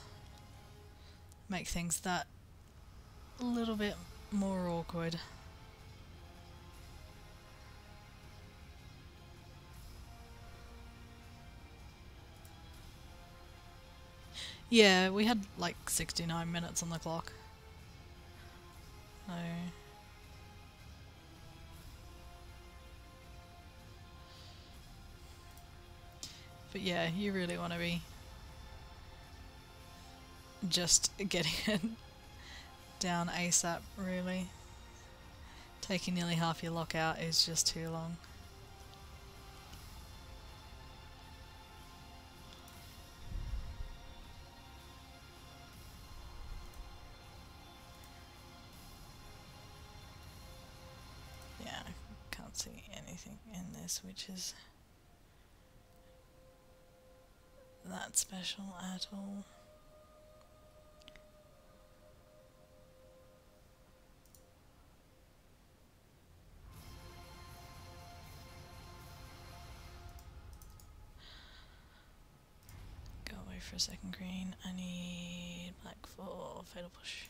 make things that little bit more awkward. Yeah, we had like 69 minutes on the clock. So but yeah, you really want to be just getting it down ASAP, really. Taking nearly half your lockout is just too long. Yeah, I can't see anything in this which is that special at all. Go away for a second, green. I need black for fatal push.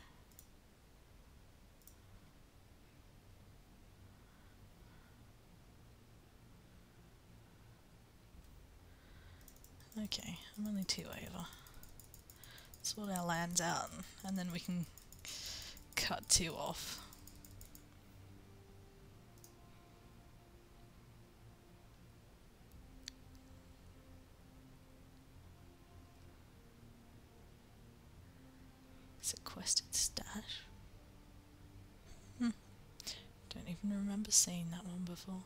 Okay, I'm only 2 over. Sort our lands out, and then we can cut 2 off. Sequestered stash? Don't even remember seeing that one before.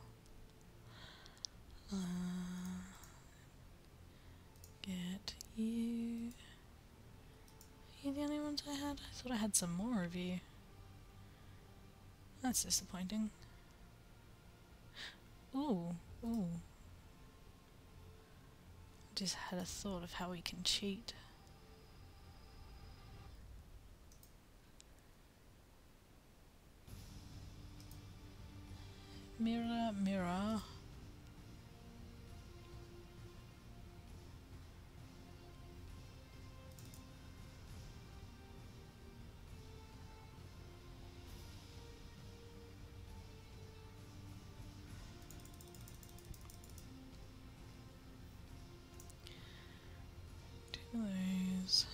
Get you. Are you the only ones I had? I thought I had some more of you. That's disappointing. Ooh, ooh. Just had a thought of how we can cheat. Mirror, mirror. Do those.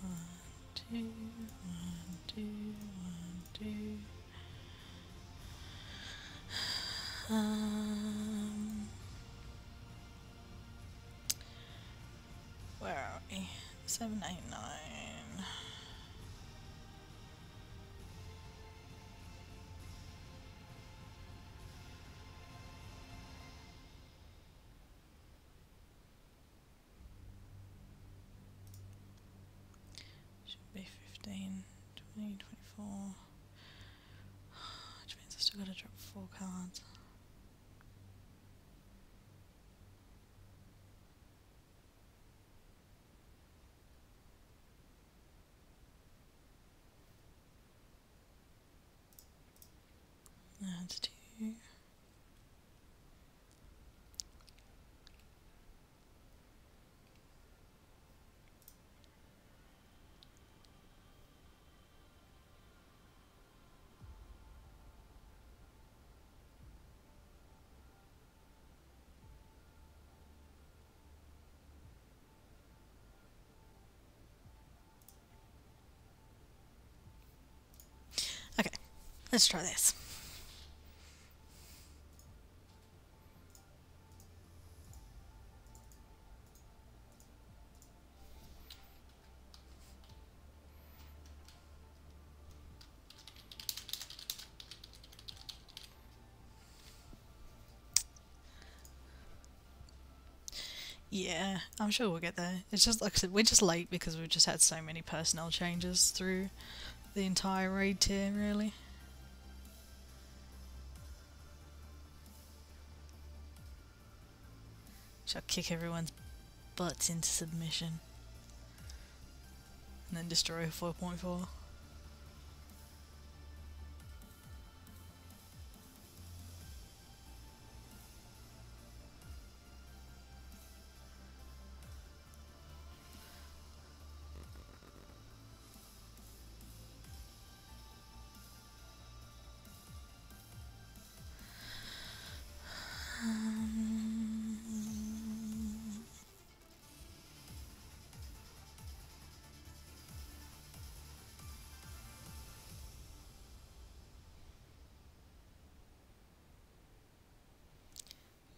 One, two, one, two. Where are we? 7, 8, 9. Should be 15, 20, 24. Which means I've still got to drop 4 cards. That's 2. Okay, let's try this. Yeah, I'm sure we'll get there. It's just like I said, we're just late because we've just had so many personnel changes through the entire raid tier, really. Shall kick everyone's butts into submission and then destroy 4.4.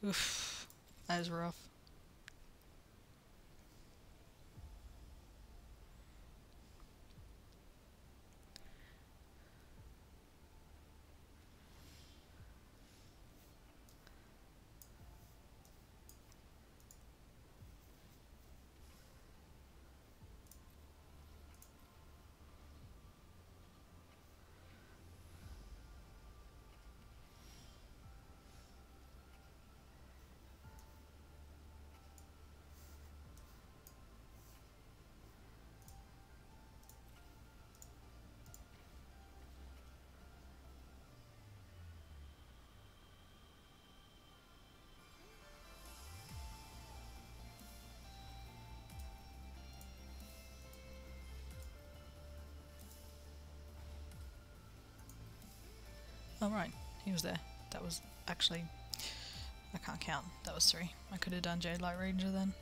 Oof, that is rough. Oh right, he was there. That was actually... I can't count. That was 3. I could have done Jade Light Ranger then.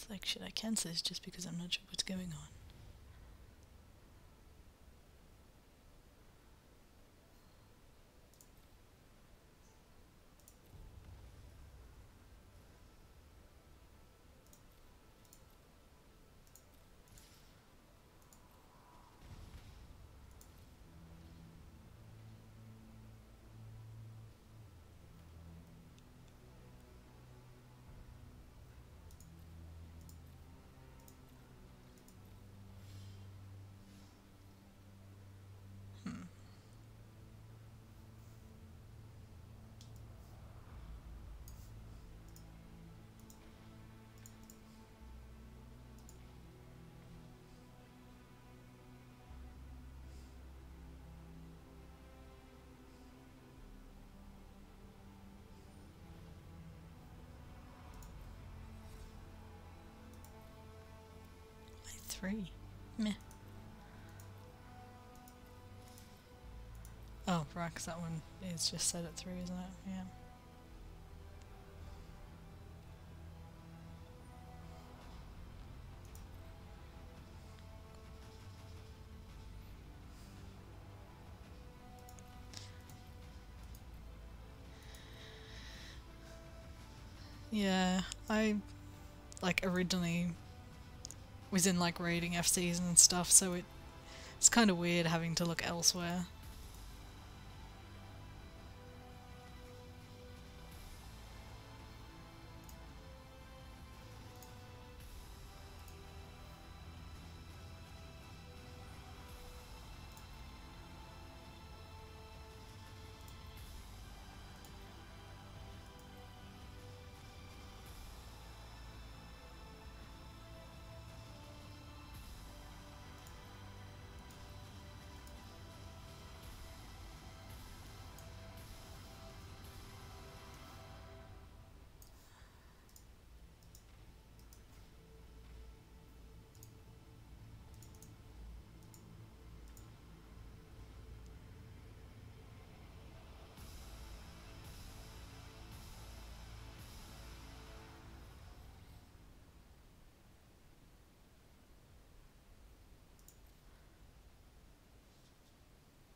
It's like, should I cancel this just because I'm not sure what's going on? 3. Meh. Oh, right, 'cause that one is just set at 3, isn't it? Yeah. Yeah, I, like, originally was in, like, raiding FCs and stuff, so it's kind of weird having to look elsewhere.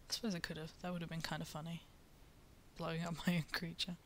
I suppose I could have. That would have been kind of funny. Blowing up my own creature.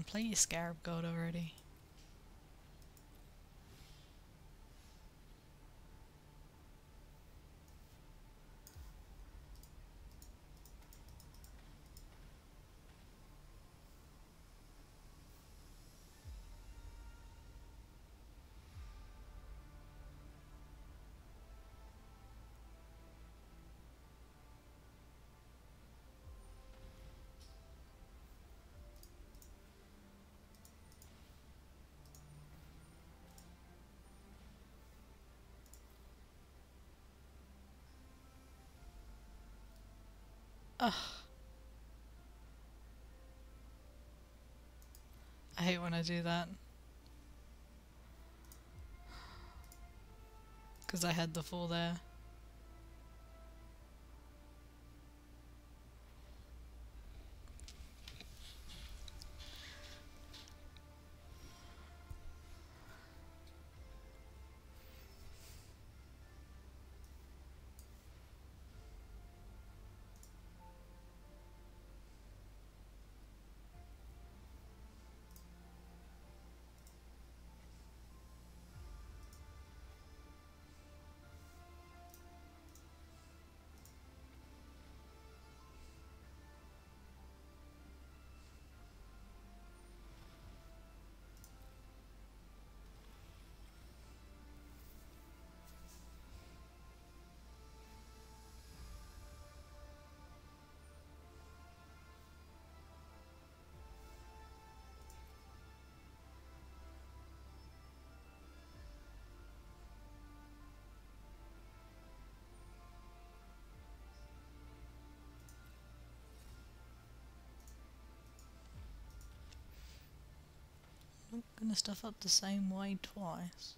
Play your Scarab God already. Ugh. I hate when I do that. Because I had the 4 there. Not gonna stuff up the same way twice.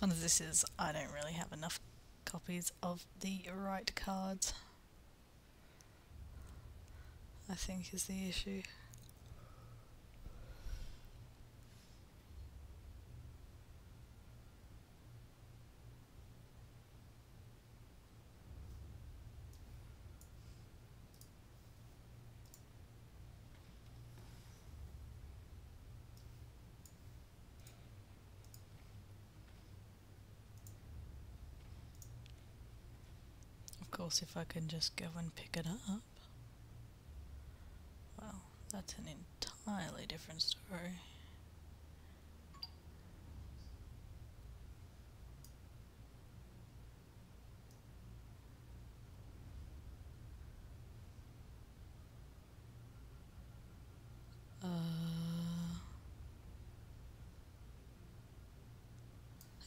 fun as this is, I don't really have enough copies of the right cards, I think is the issue. Of course, if I can just go and pick it up, well, that's an entirely different story.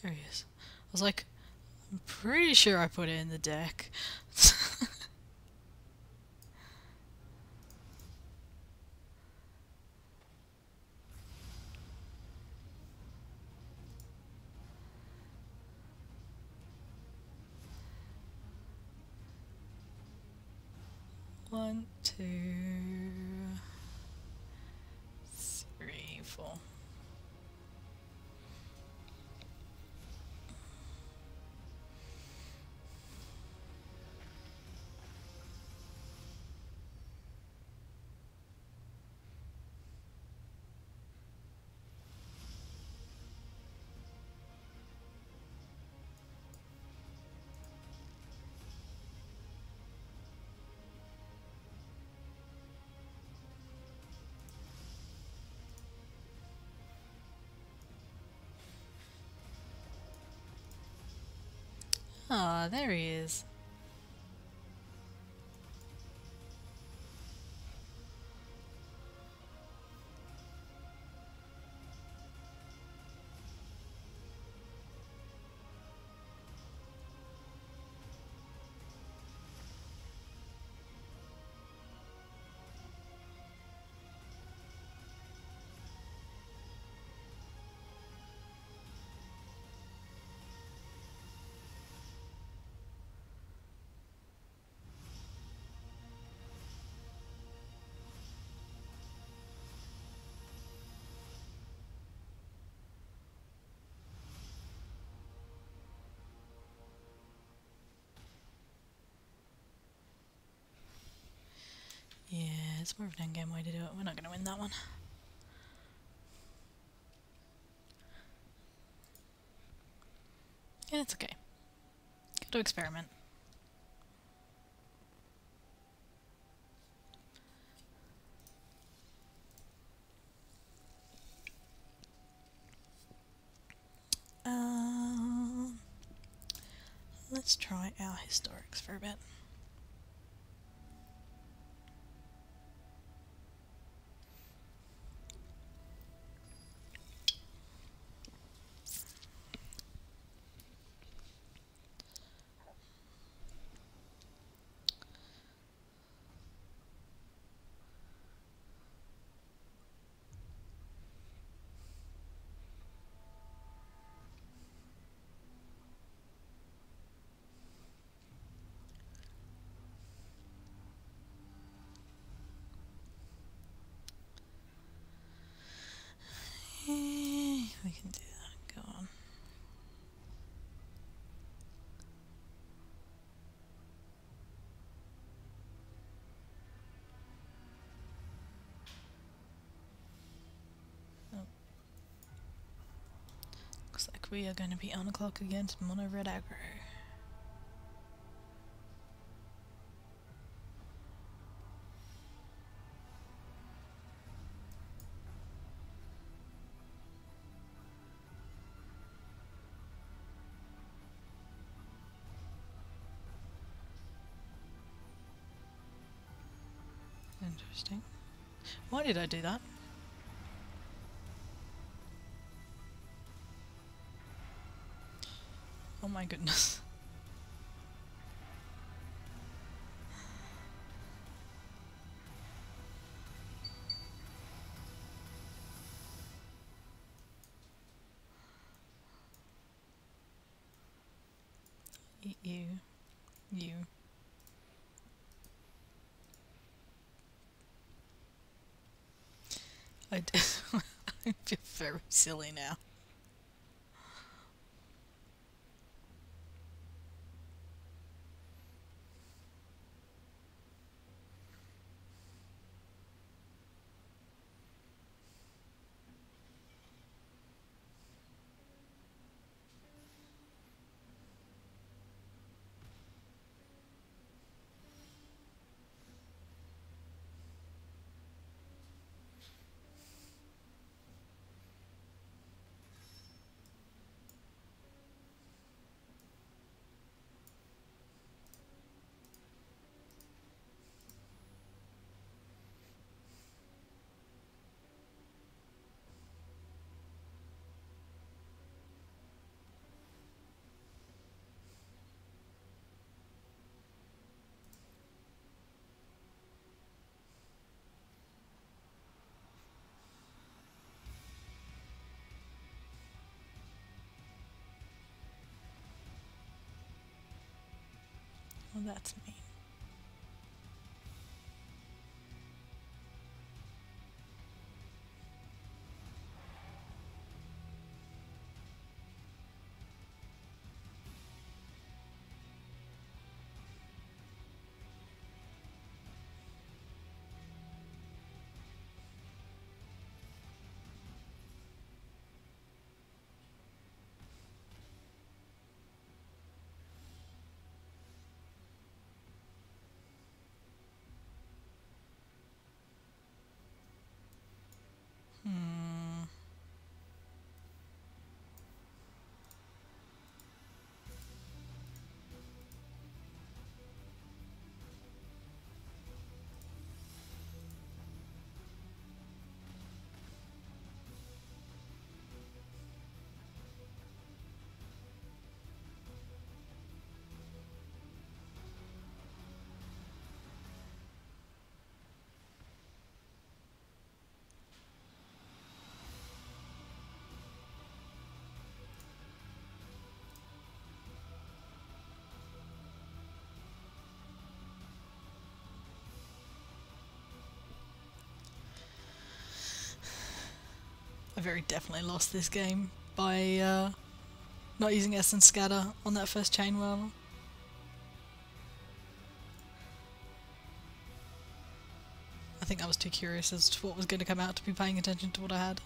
There he is. I was like, I'm pretty sure I put it in the deck. One, two, three, four. Ah, there he is. Yeah, it's more of an endgame way to do it. We're not going to win that one. Yeah, it's okay. Got to experiment. Let's try our historics for a bit. We can do that. Go on. Oh. Looks like we are going to be on the clock against mono red aggro. Interesting. Why did I do that? Oh my goodness. You. I feel very silly now. Well, that's mean. Hmm. I very definitely lost this game by not using Essence Scatter on that first chain well. I think I was too curious as to what was going to come out to be paying attention to what I had.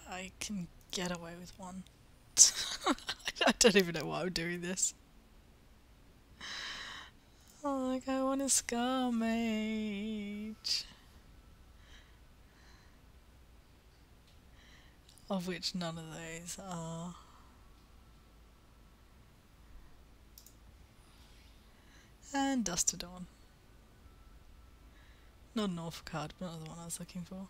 I can get away with one. I don't even know why I'm doing this. Oh, like I want a Scar Mage. Of which none of those are. And Dust to Dawn. Not an awful card, but not the one I was looking for.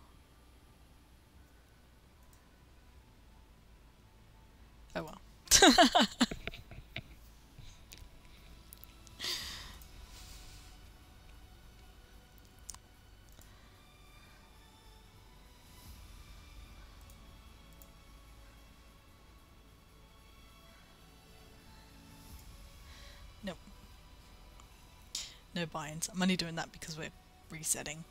Oh well. No buy-ins. I'm only doing that because we're resetting.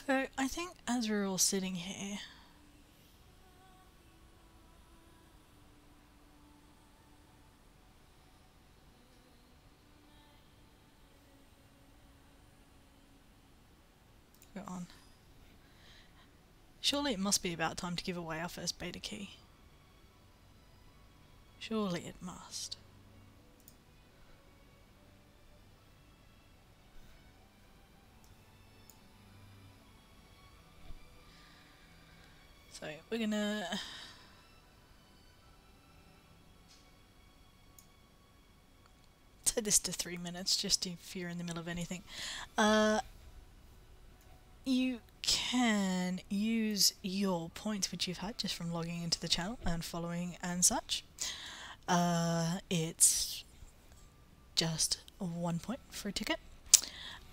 So I think as we're all sitting here, go on. Surely it must be about time to give away our first beta key. Surely it must. So we're gonna set this to 3 minutes, just if you're in the middle of anything. You can use your points which you've had just from logging into the channel and following and such. It's just 1 point for a ticket.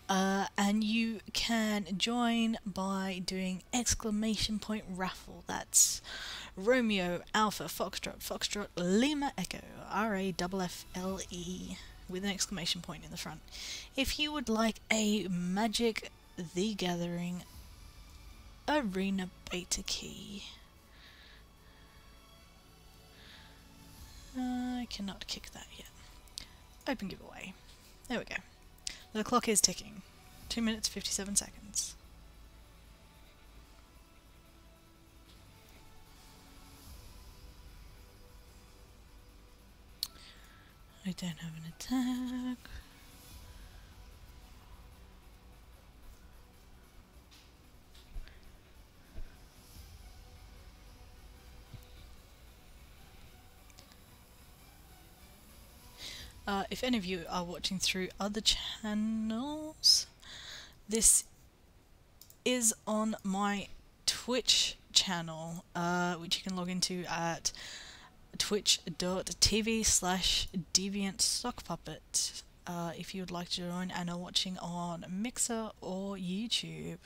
And you can join by doing exclamation point raffle. That's Romeo Alpha Foxtrot Foxtrot Lima Echo RAFFLE with an exclamation point in the front. If you would like a Magic the Gathering Arena beta key. I cannot kick that yet. Open giveaway. There we go. The clock is ticking. 2 minutes 57 seconds. I don't have an attack. If any of you are watching through other channels, this is on my Twitch channel, which you can log into at twitch.tv/deviantsockpuppet if you would like to join and are watching on Mixer or YouTube.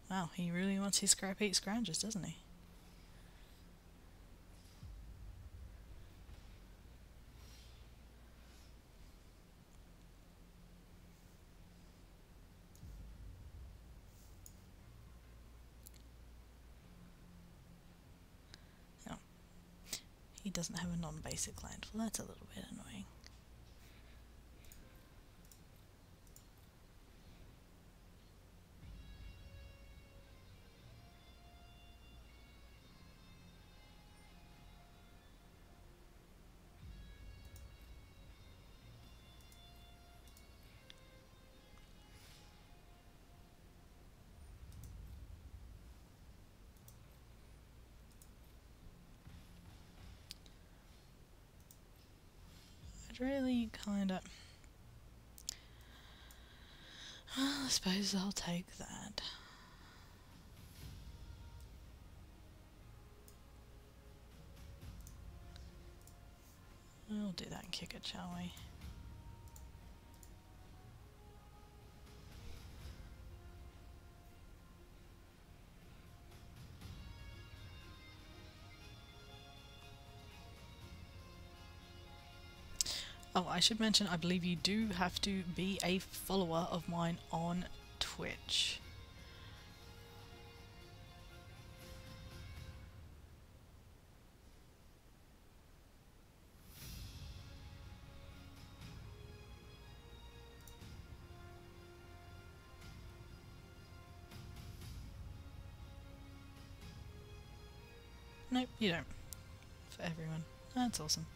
Wow, he really wants his scrap heat scroungers, doesn't he? Oh. He doesn't have a non-basic land. Well, that's a little bit annoying. Really kind of... Well, I suppose I'll take that. We'll do that and kick it, shall we? Oh, I should mention, I believe you do have to be a follower of mine on Twitch. Nope, you don't. For everyone. That's awesome.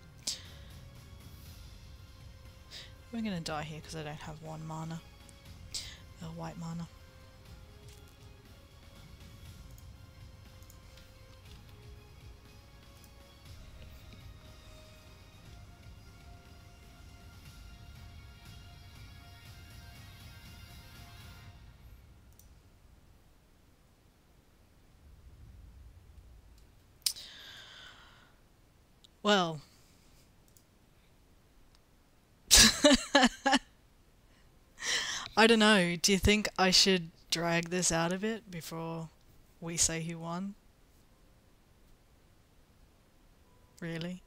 We're gonna die here because I don't have 1 mana. White mana. Well... I don't know, do you think I should drag this out a bit before we say who won? Really?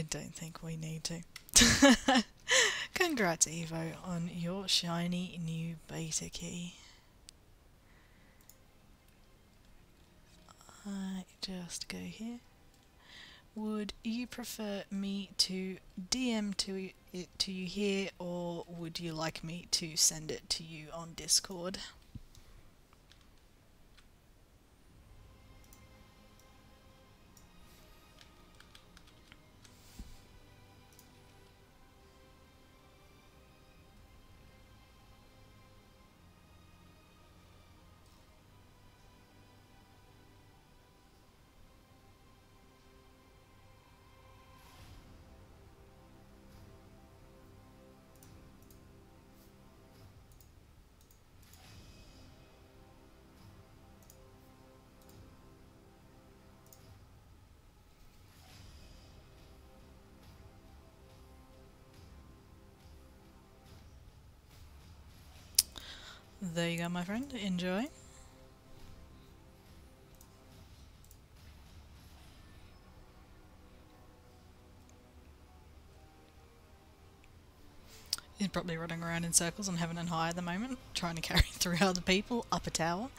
don't think we need to. Congrats, Evo, on your shiny new beta key. I just go here. Would you prefer me to DM it to you here, or would you like me to send it to you on Discord? There you go, my friend. Enjoy. He's probably running around in circles on heaven and high at the moment, trying to carry through other people up a tower.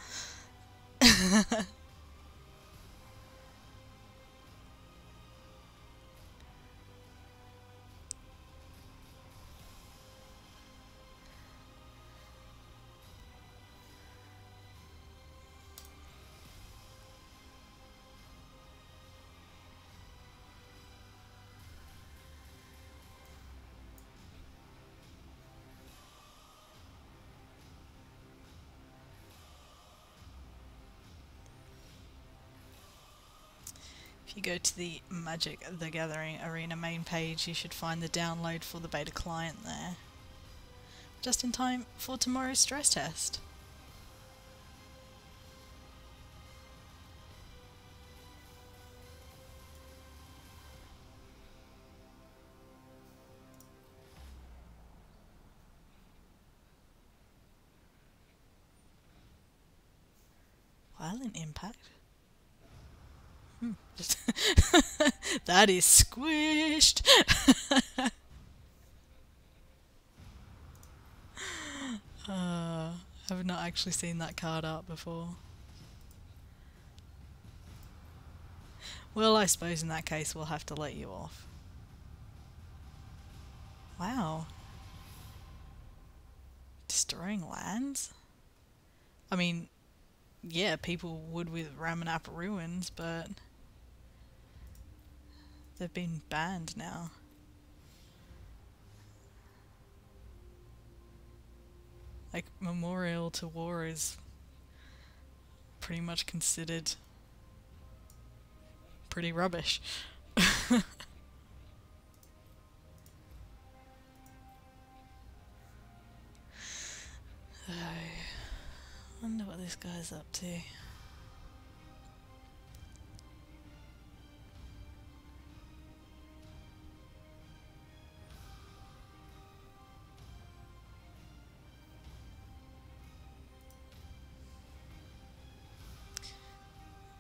If you go to the Magic the Gathering Arena main page, you should find the download for the beta client there. Just in time for tomorrow's stress test. Violent impact? Just that is squished! I've not actually seen that card art before. Well, I suppose in that case we'll have to let you off. Wow. Destroying lands? I mean, yeah, people would with Ramanap Ruins, but they've been banned now. Like, Memorial to War is pretty much considered pretty rubbish. I wonder what this guy's up to.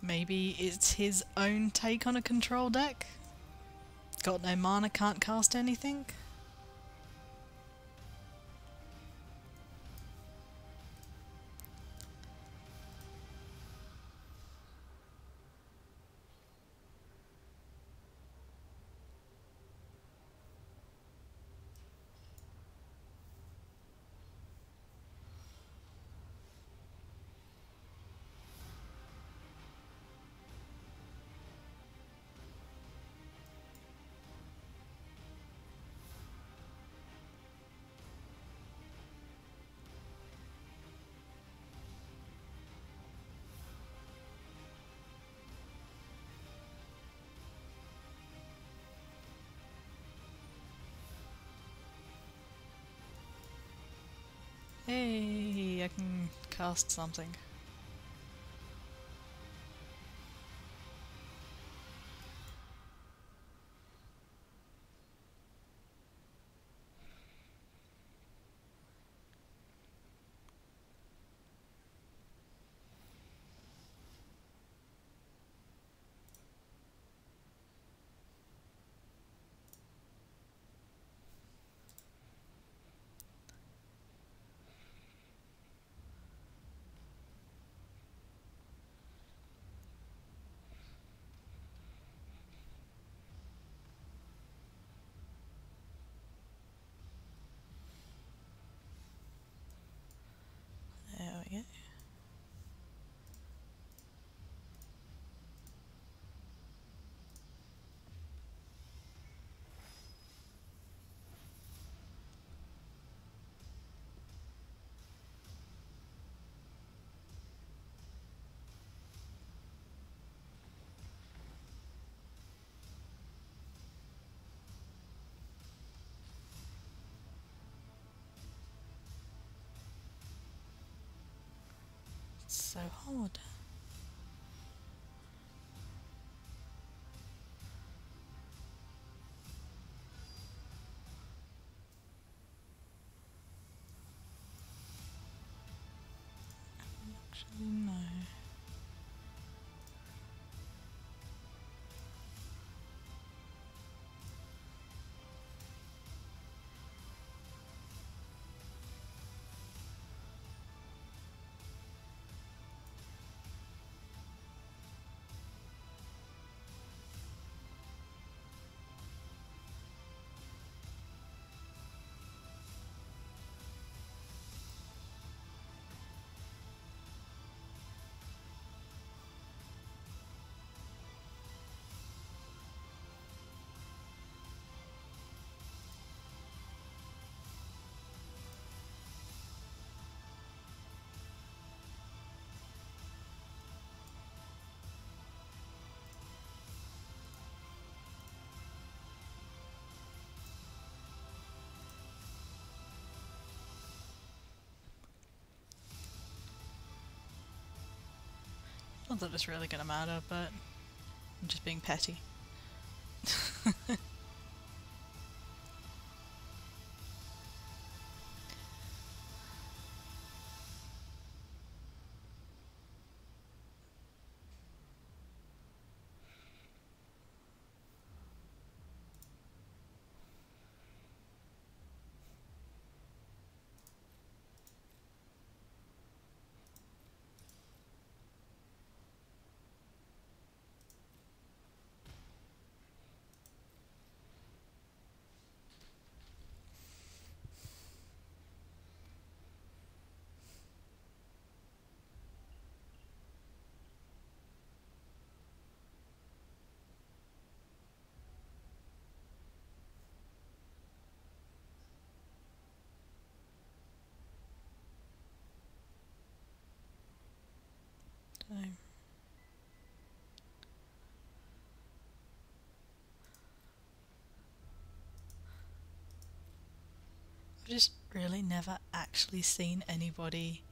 Maybe it's his own take on a control deck? Got no mana, can't cast anything? Hey, I can cast something. so hard. Actually, no. Not that it's really gonna matter, but I'm just being petty. So. I've just really never actually seen anybody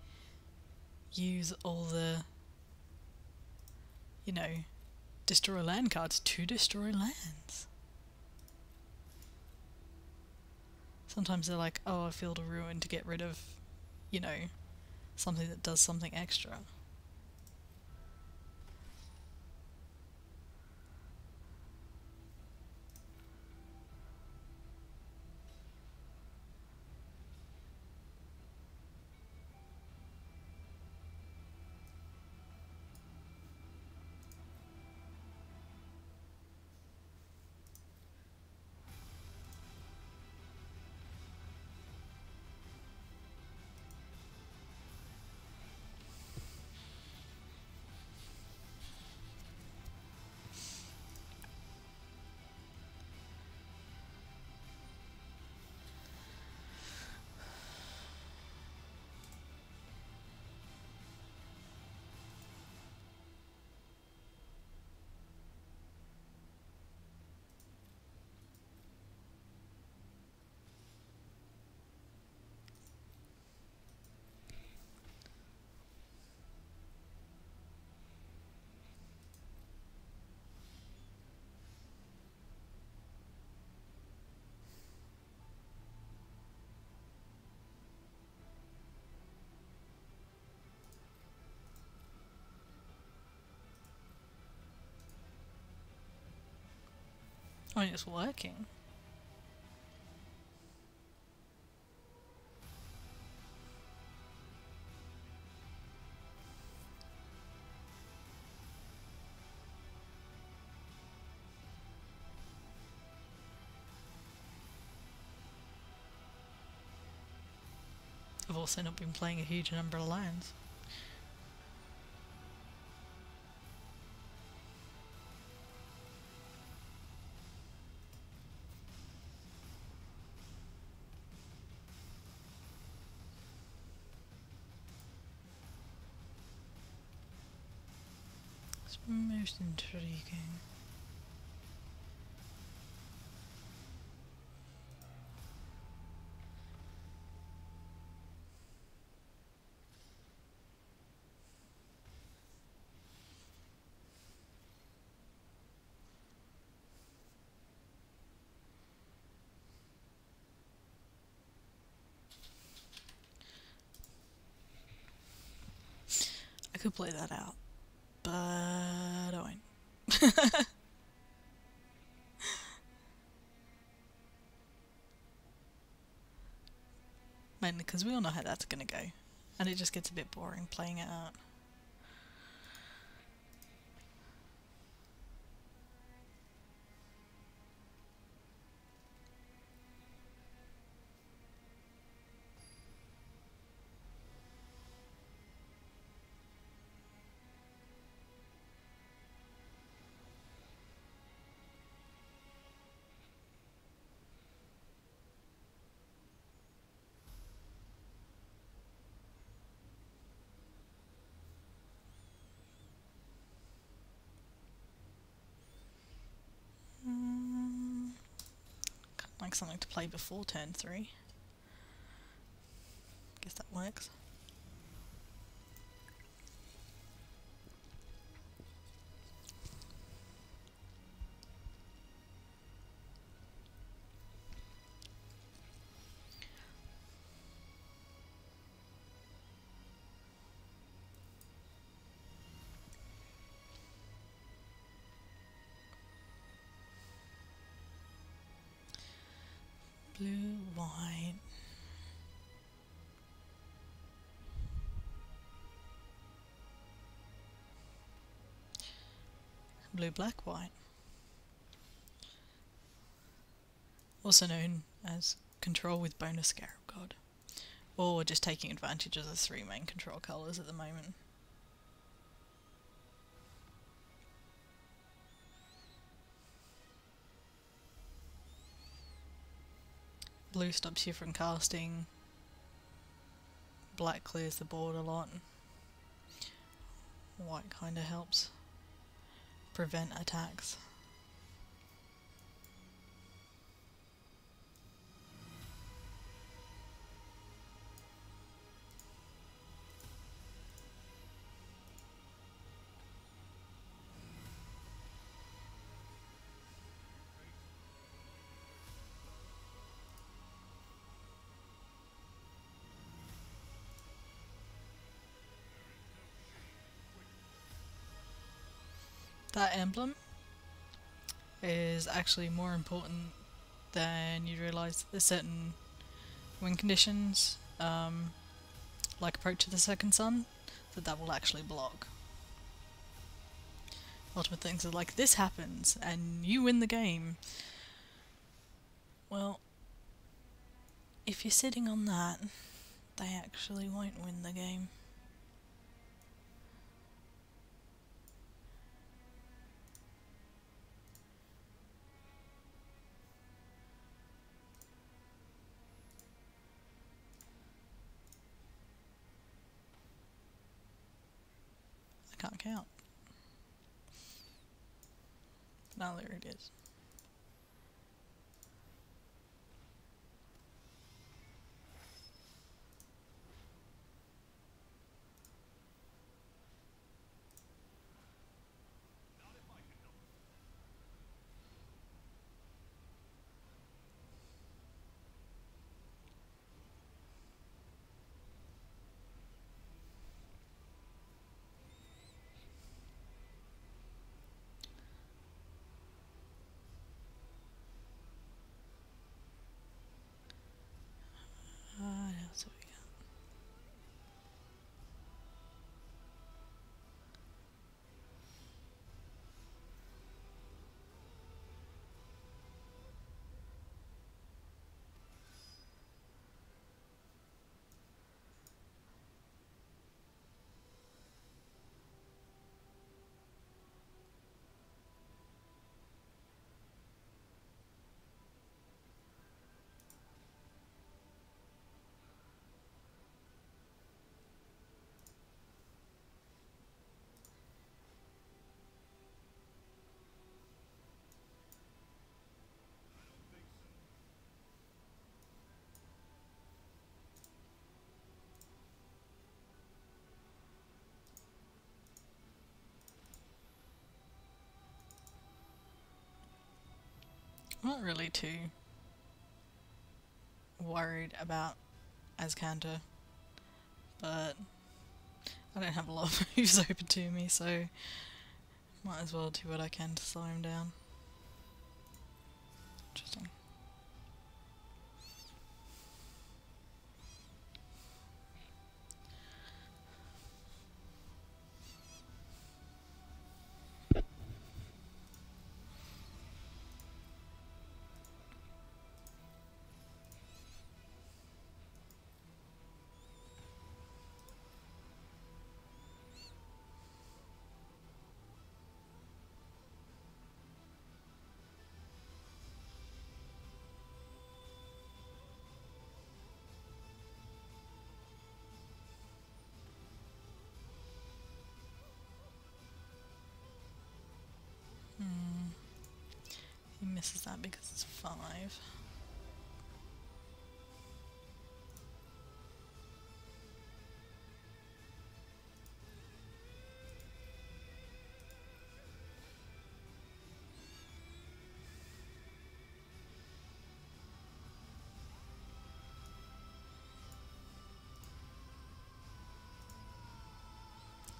use all the, you know, destroy land cards to destroy lands. Sometimes they're like, oh, I Field a Ruin to get rid of, you know, something that does something extra. I mean, it's working. I've also not been playing a huge number of lands. It's most intriguing. I could play that out, but I won't. Mainly because we all know how that's gonna go, and it just gets a bit boring playing it out. Kind of like something to play before turn 3. Guess that works. Blue, white. Blue, black, white. Also known as control with bonus Scarab God. Or just taking advantage of the 3 main control colours at the moment. Blue stops you from casting. Black clears the board a lot. White kinda helps prevent attacks. That emblem is actually more important than you realise. There's certain win conditions, like approach to the second sun, that will actually block. Ultimate things are like, this happens and you win the game. Well, if you're sitting on that, they actually won't win the game. I can't count. Now there it is. What else have we got? I'm not really too worried about Azcanta, but I don't have a lot of moves open to me, so might as well do what I can to slow him down. Interesting. He misses that because it's 5.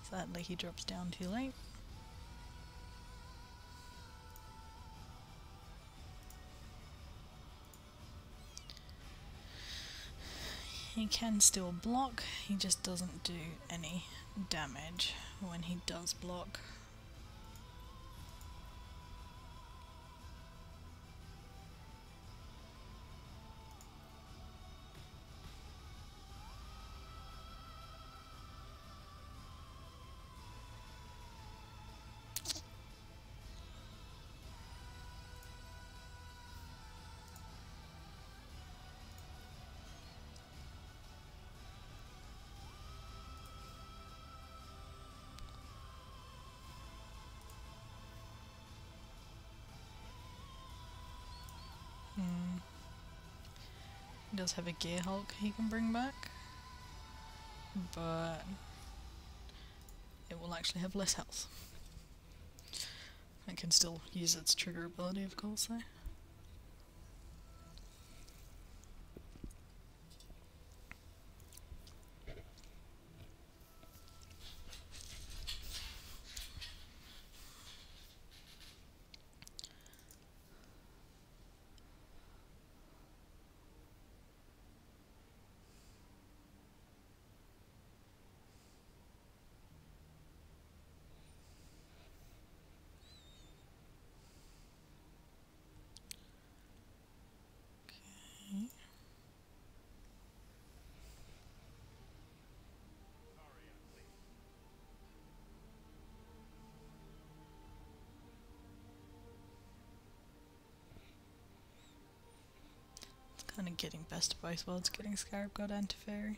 Sadly, he drops down too late. He can still block, he just doesn't do any damage when he does block. He does have a Gear Hulk he can bring back, but it will actually have less health. It can still use its trigger ability, of course, though. Kind of getting best of both worlds, getting Scarab God and Teferi.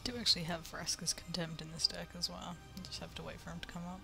I do actually have Vraska's Contempt in this deck as well. I just have to wait for him to come up.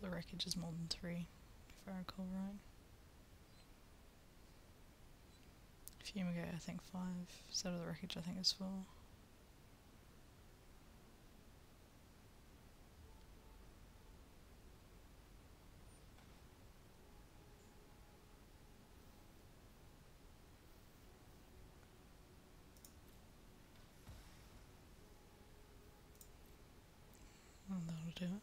The wreckage is more than 3, if I recall right. Fumigate, I think 5. Set of the wreckage, I think is 4. And that'll do it.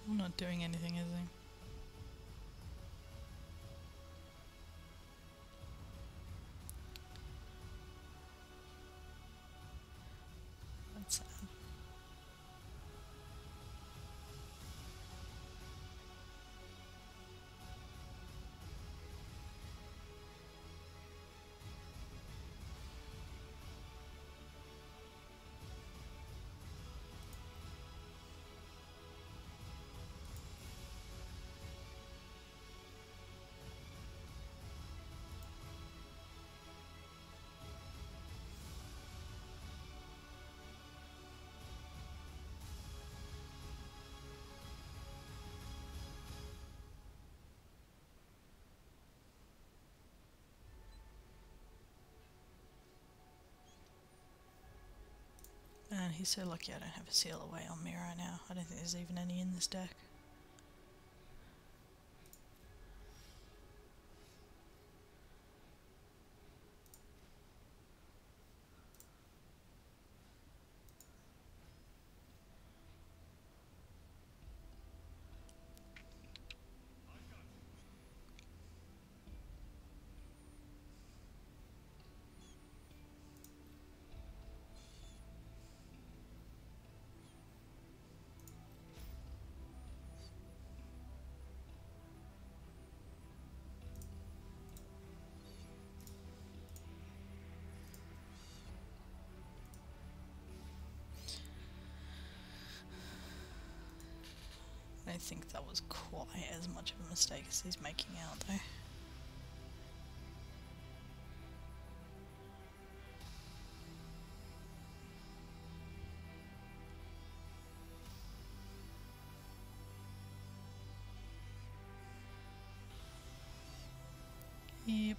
I'm not doing anything, is he? That's sad. Man, he's so lucky I don't have a seal away on me right now. I don't think there's even any in this deck. I don't think that was quite as much of a mistake as he's making out, though. Yep.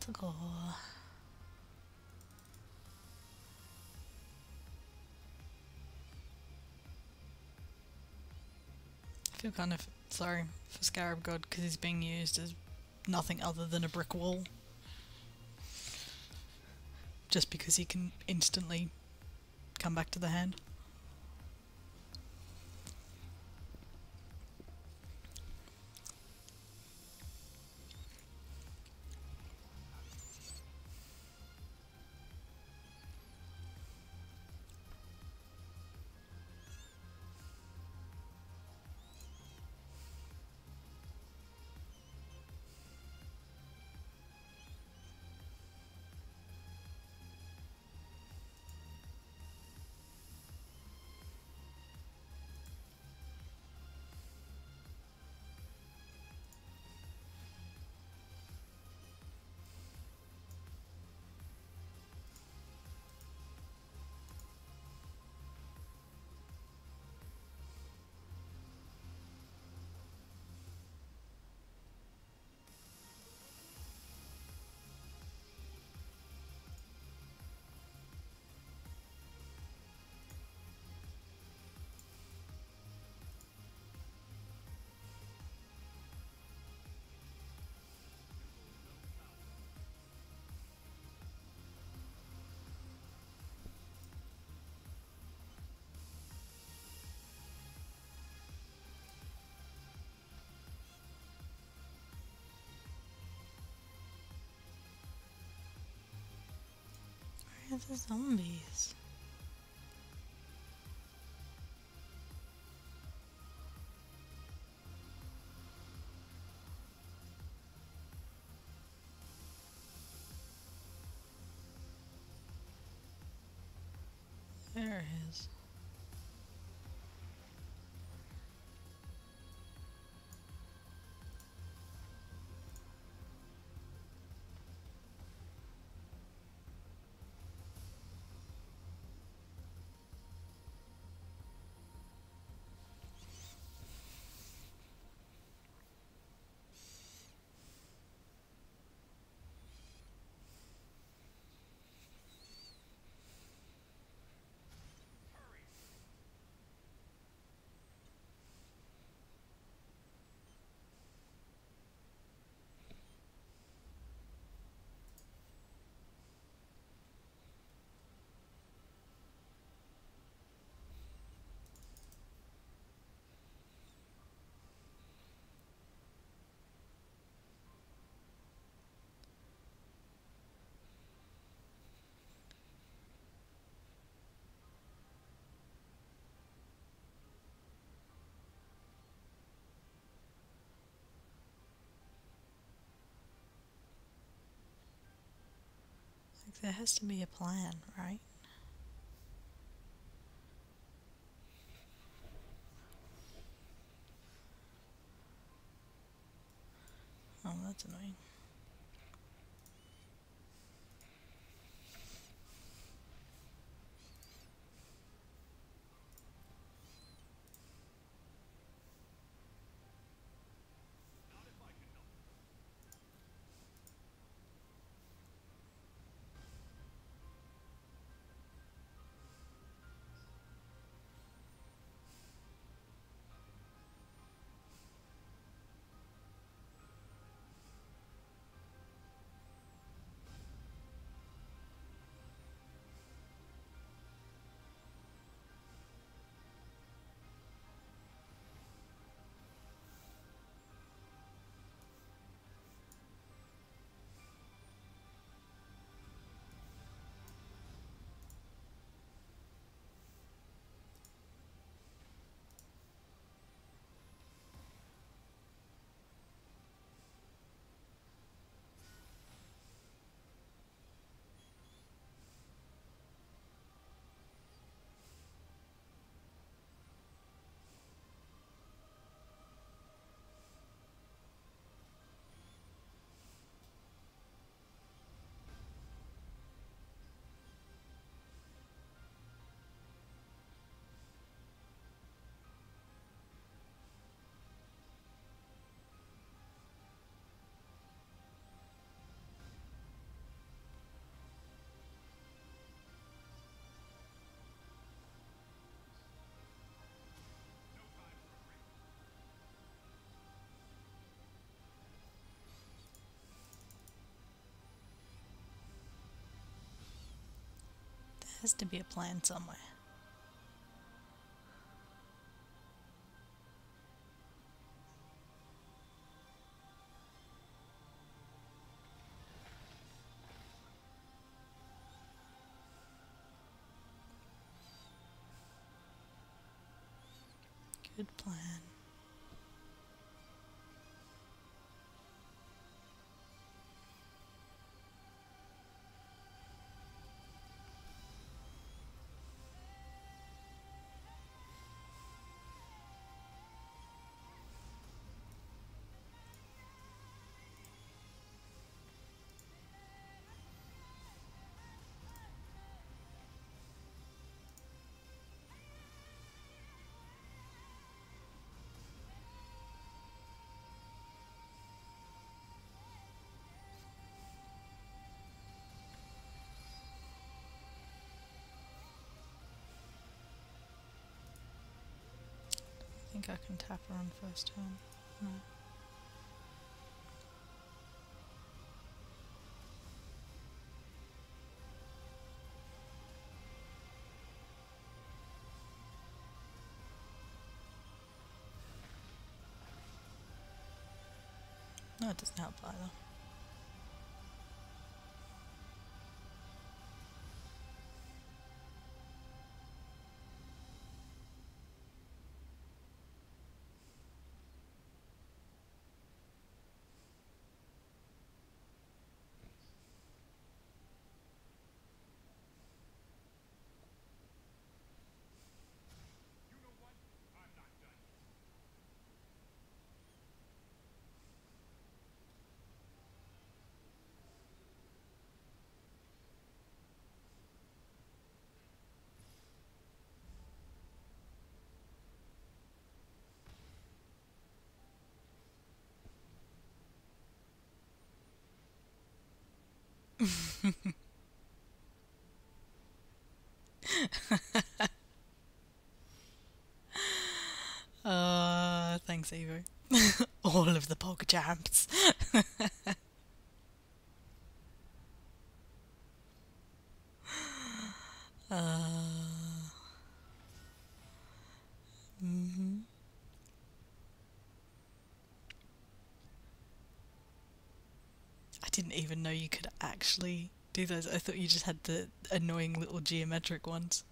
Alphacore. I feel kind of sorry for Scarab God because he's being used as nothing other than a brick wall. Just because he can instantly come back to the hand. Where are the zombies? There it is. Like, there has to be a plan, right? Oh, that's annoying. Has to be a plan somewhere. Good plan. I think I can tap her on first turn. No. No, it doesn't help either. Thanks, Evo. All of the Pog Champs. Mhm. I didn't even know you could actually do those. I thought you just had the annoying little geometric ones.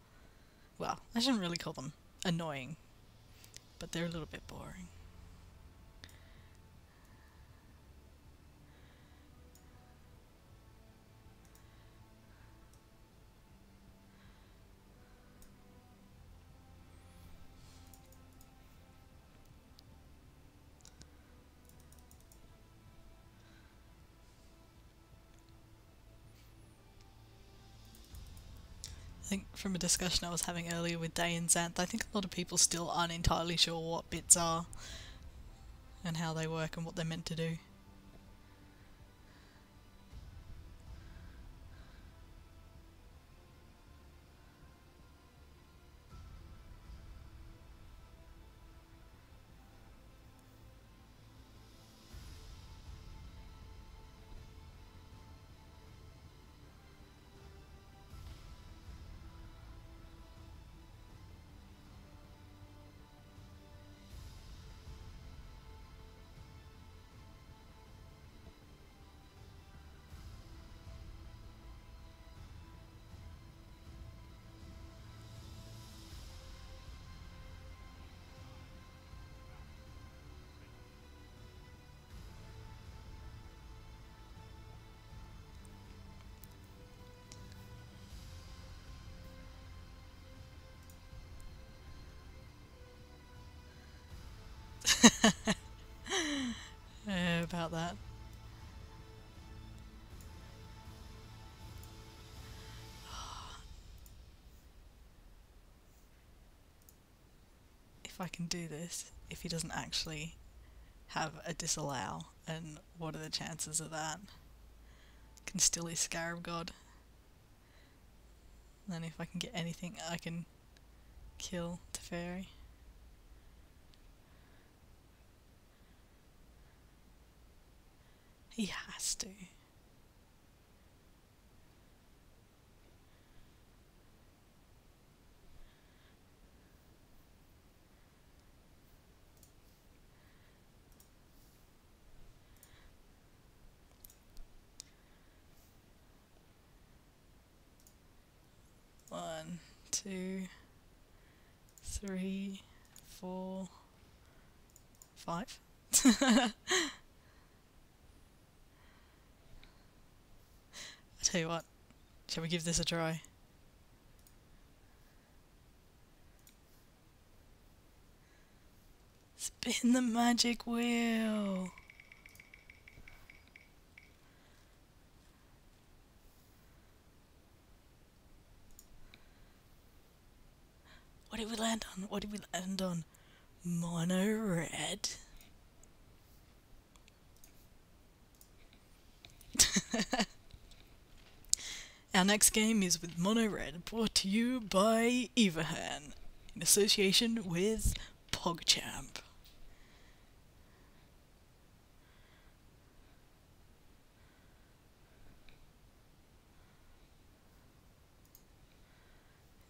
Well, I shouldn't really call them annoying, but they're a little bit boring. I think from a discussion I was having earlier with Day and Xanth, I think a lot of people still aren't entirely sure what bits are and how they work and what they're meant to do. About that. If I can do this, if he doesn't actually have a disallow, and what are the chances of that? Can still his Scarab God. And then if I can get anything, I can kill Teferi. He has to. 2, 3, 4, 5. I tell you what, shall we give this a try? Spin the magic wheel! What did we land on? What did we land on? Mono red. Our next game is with Mono Red, brought to you by Evahan, in association with PogChamp.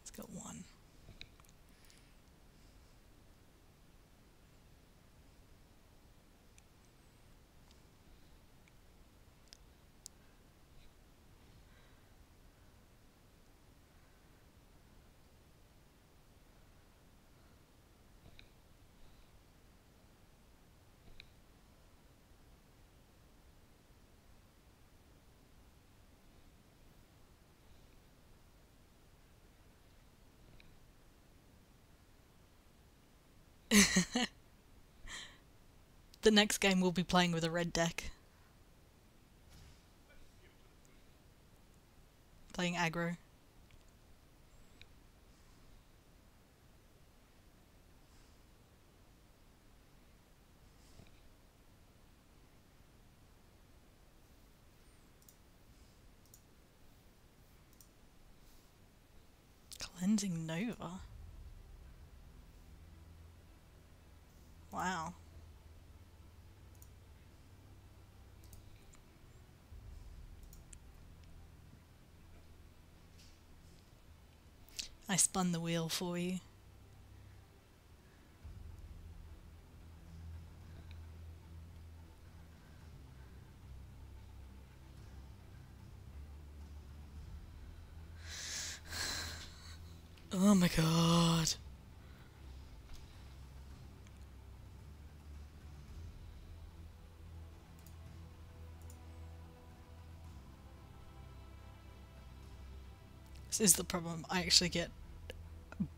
It's got one. The next game we'll be playing with a red deck. Playing aggro. Cleansing Nova. Wow. I spun the wheel for you. Oh my god. This is the problem. I actually get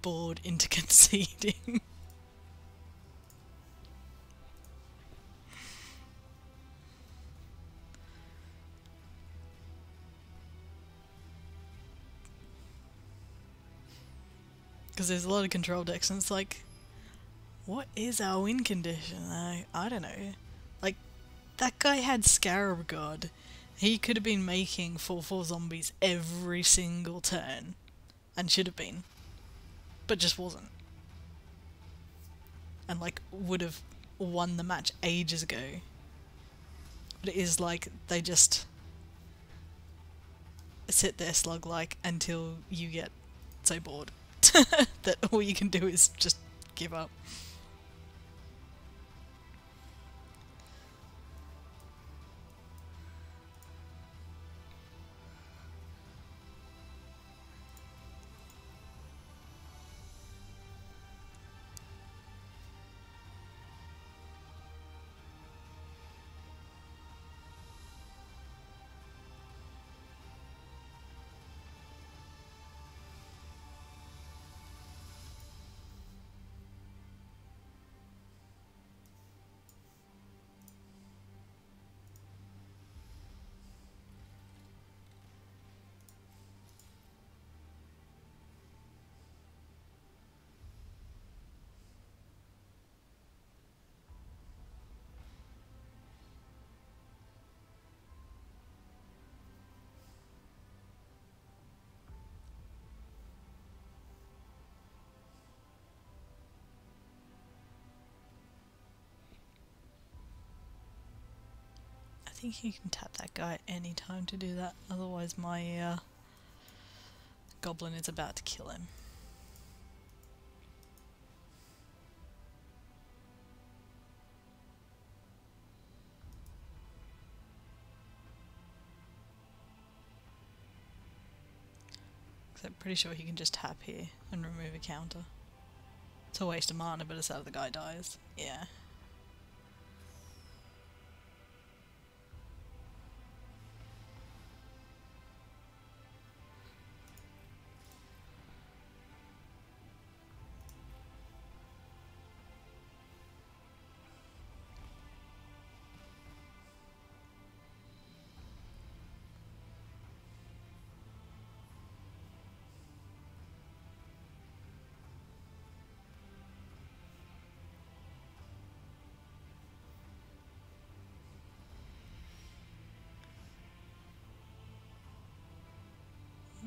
bored into conceding. Because there's a lot of control decks and it's like, what is our win condition? I don't know. Like, that guy had Scarab God. He could have been making 4/4 zombies every single turn. And should have been. But just wasn't. And like, would have won the match ages ago. But it is like, they just sit there slug-like until you get so bored that all you can do is just give up. I think you can tap that guy at any time to do that, otherwise my goblin is about to kill him. I'm pretty sure he can just tap here and remove a counter. It's a waste of mana, but it's how the guy dies. Yeah. He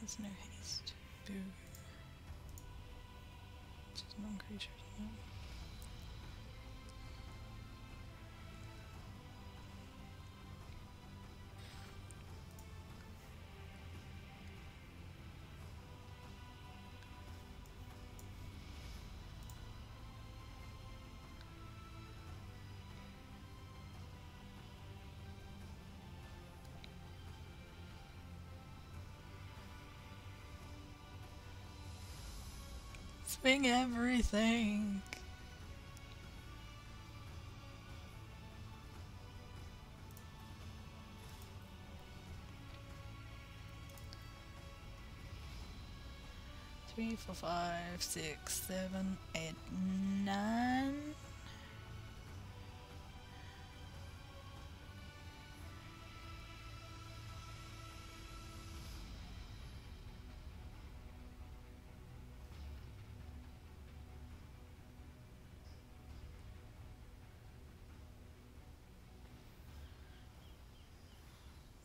has no haste. Boo. Just non-creature, isn't it? Swing everything! 3, 4, 5, 6, 7, 8, 9.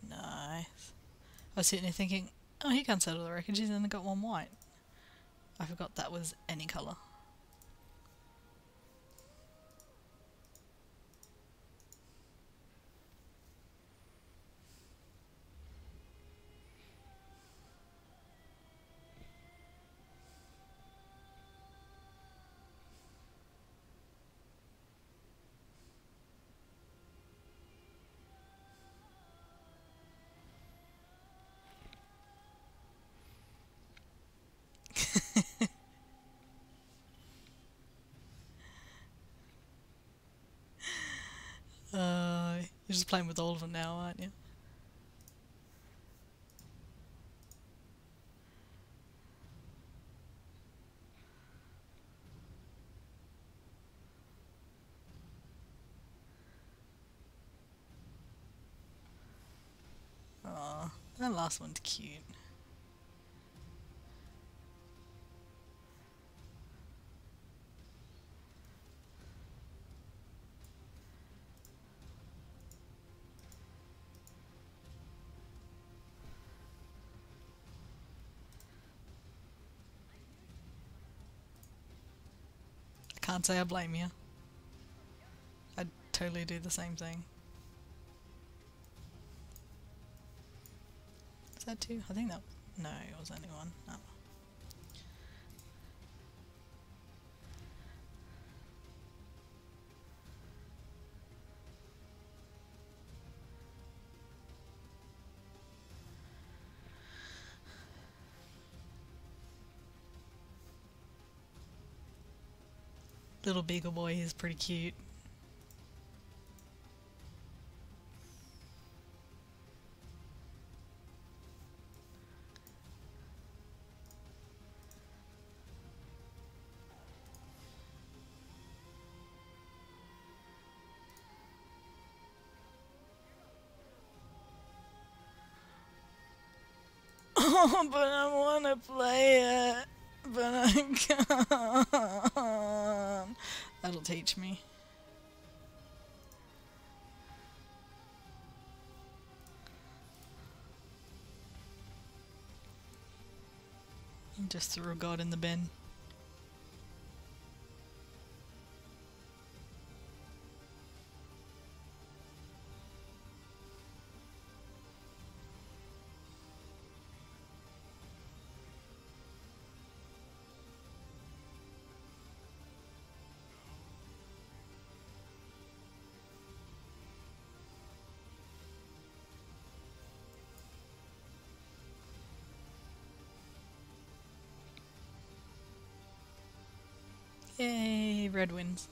Nice. I was sitting there thinking, oh, he can't settle the wreckage, he's only got one white. I forgot that was any colour. You're just playing with all of them now, aren't you? Aw, that last one's cute. I can't say I blame you. I'd totally do the same thing. Is that two? I think that... No, it was only one. No. Little beagle boy is pretty cute. Oh, but I want to play it. But I can't. That'll teach me. Just threw a god in the bin. Yay, red wins.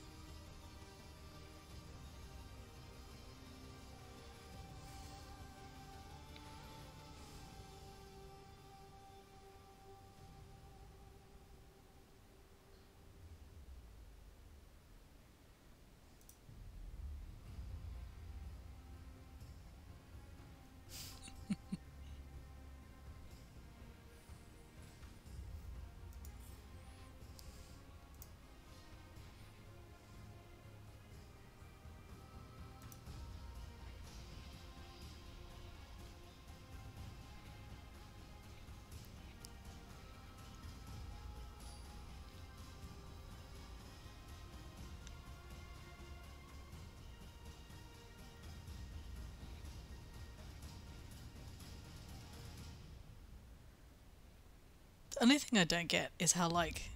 The only thing I don't get is how, like,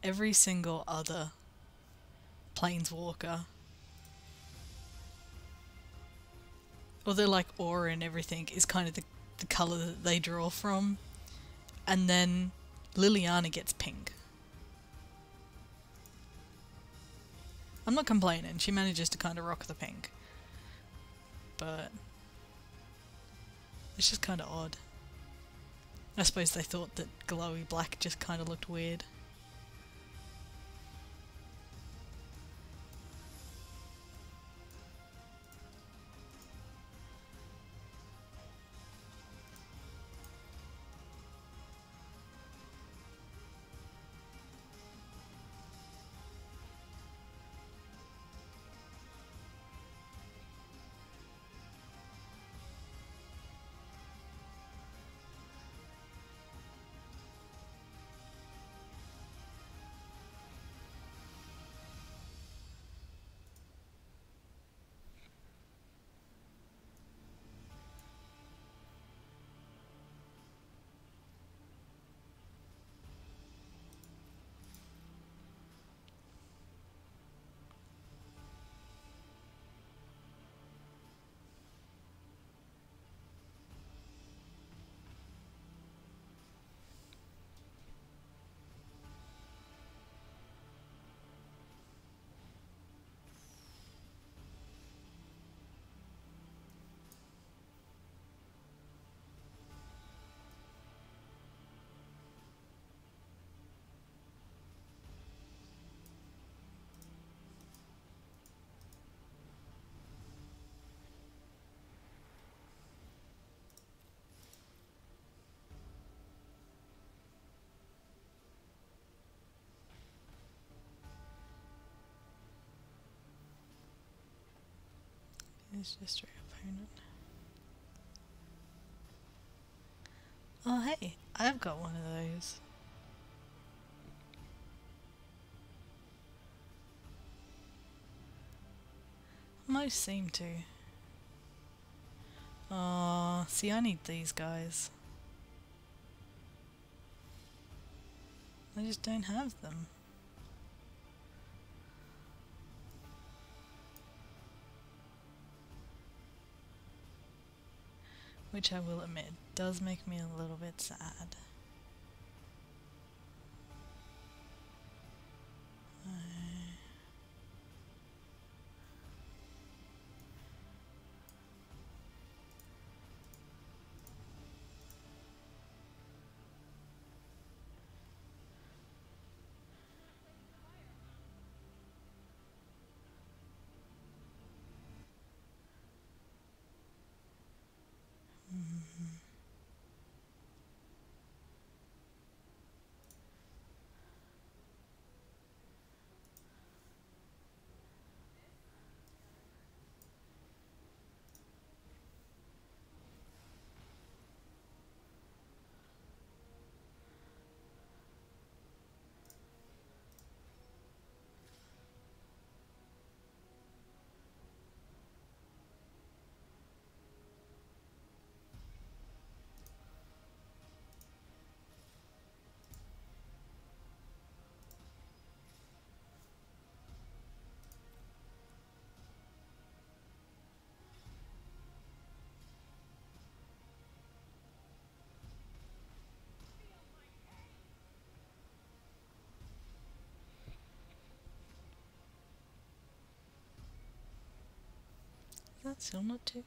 every single other planeswalker, although like aura and everything is kind of the colour that they draw from, and then Liliana gets pink. I'm not complaining, she manages to kind of rock the pink, but it's just kind of odd. I suppose they thought that glowy black just kind of looked weird. It's just your opponent. Oh hey, I've got one of those. Most seem to. Oh, see, I need these guys. I just don't have them. Which I will admit does make me a little bit sad. Still not two.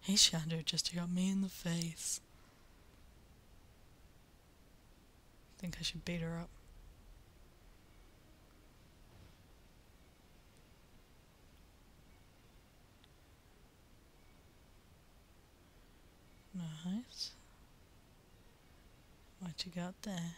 Hey Shadow just got me in the face. Think I should beat her up. Nice. What you got there?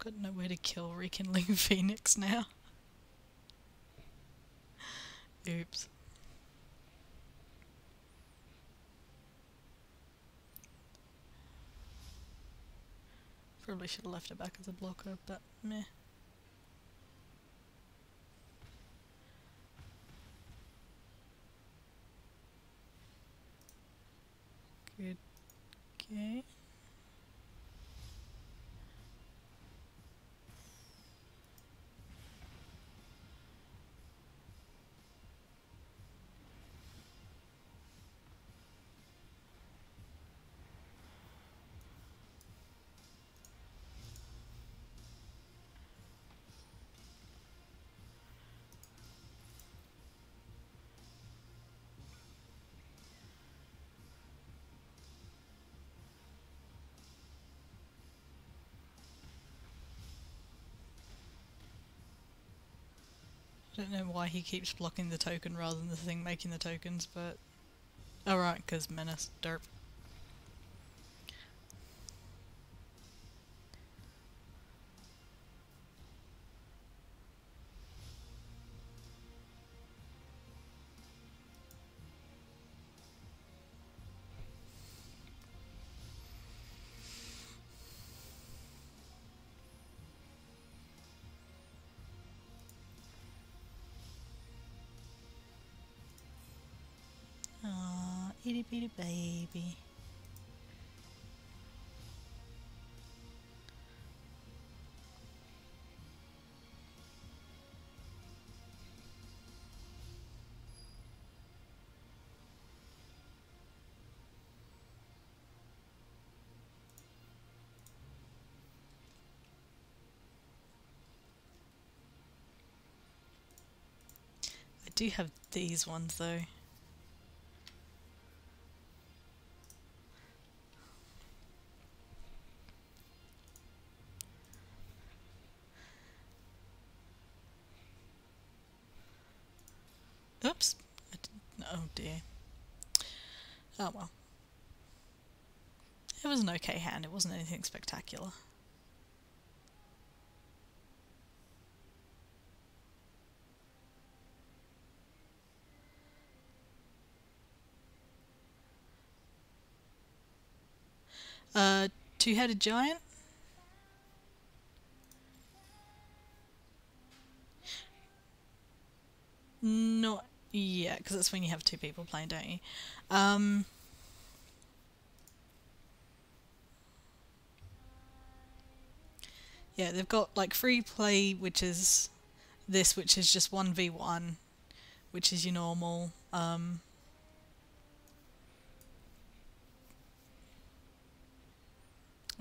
Got nowhere to kill Rekindling Phoenix now. Oops. Probably should have left it back as a blocker, but meh. Good. Okay. I don't know why he keeps blocking the token rather than the thing making the tokens, but... Alright, because Menace. Derp. Aww, itty bitty baby. I do have these ones though. Oops. Oh dear. Oh well. It was an okay hand, it wasn't anything spectacular. Two-headed giant? Not yet, because that's when you have two people playing, don't you? Yeah, they've got like free play, which is this, which is just 1v1, which is your normal.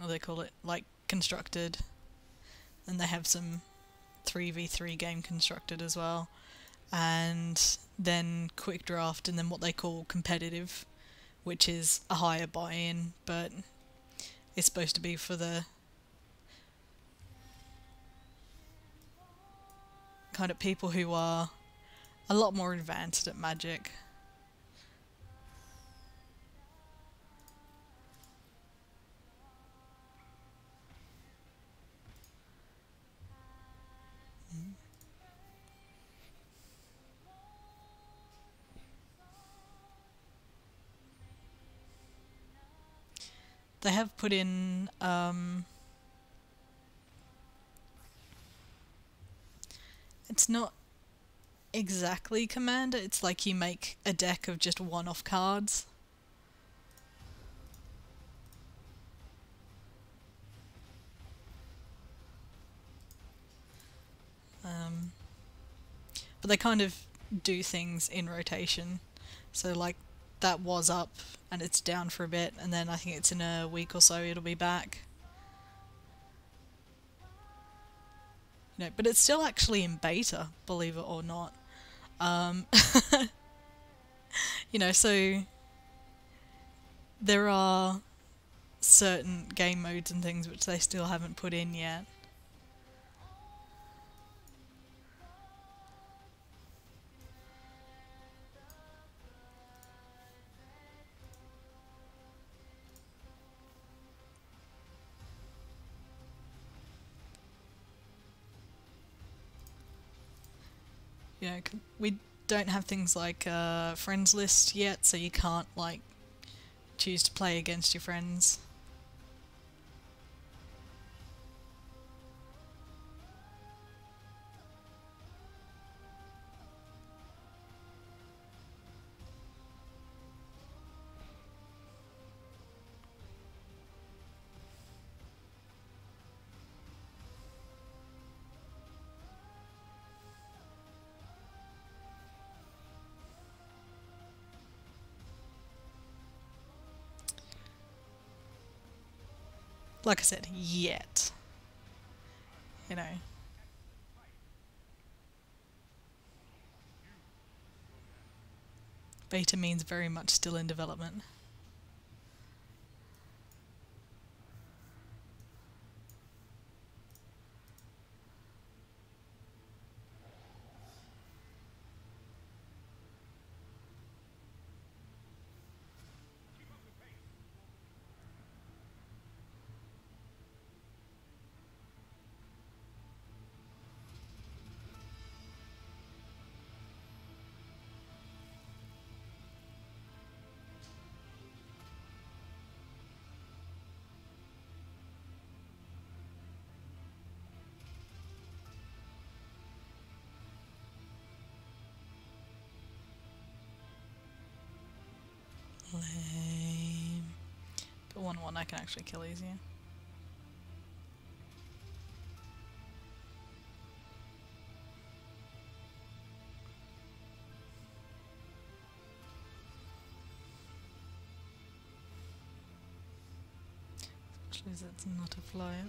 or they call it like constructed, and they have some 3v3 game constructed as well, and then quick draft, and then what they call competitive, which is a higher buy-in, but it's supposed to be for the kind of people who are a lot more advanced at Magic. They have put in it's not exactly Commander, it's like you make a deck of just one-off cards. But they kind of do things in rotation. So like that was up and it's down for a bit, and then I think it's in a week or so it'll be back. You know, but it's still actually in beta, believe it or not. You know, so there are certain game modes and things which they still haven't put in yet. You know, we don't have things like friends list yet, so you can't like choose to play against your friends. Like I said, yet. You know. Beta means very much still in development. Lame. But 1/1 I can actually kill easier. Especially as it's not a flyer.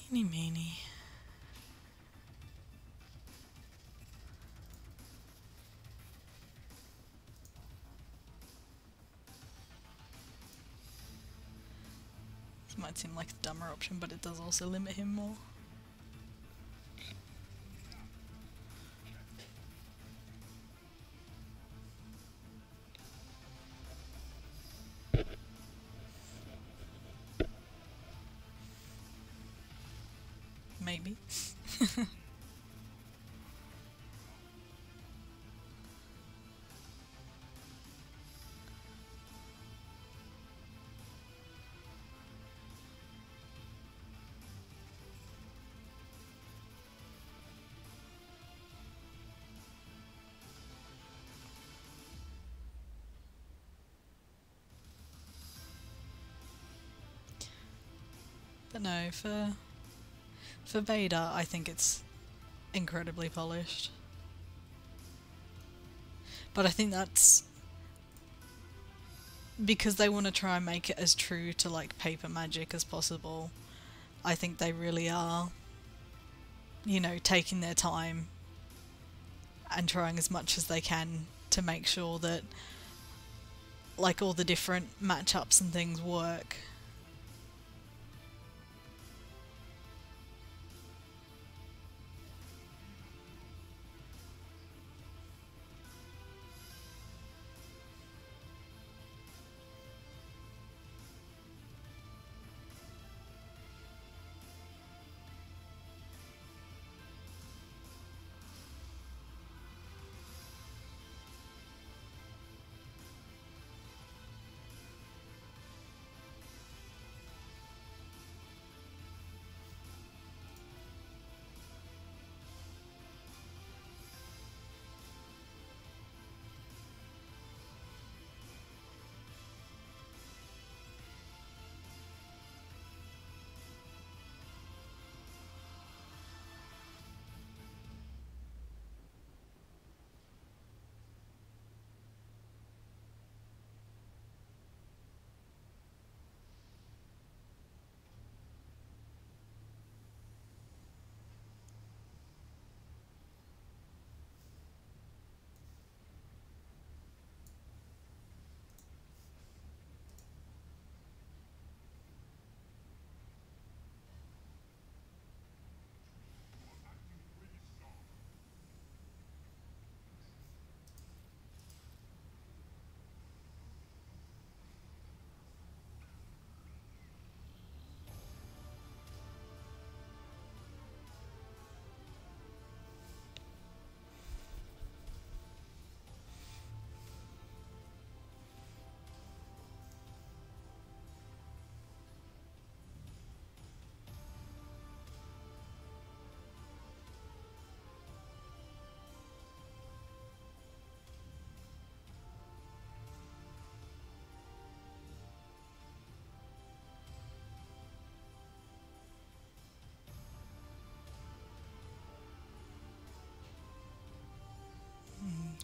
Eeny meeny. This might seem like a dumber option, but it does also limit him more. Maybe. But no, for beta, I think it's incredibly polished. But I think that's because they want to try and make it as true to like paper magic as possible. I think they really are, you know, taking their time and trying as much as they can to make sure that like all the different matchups and things work.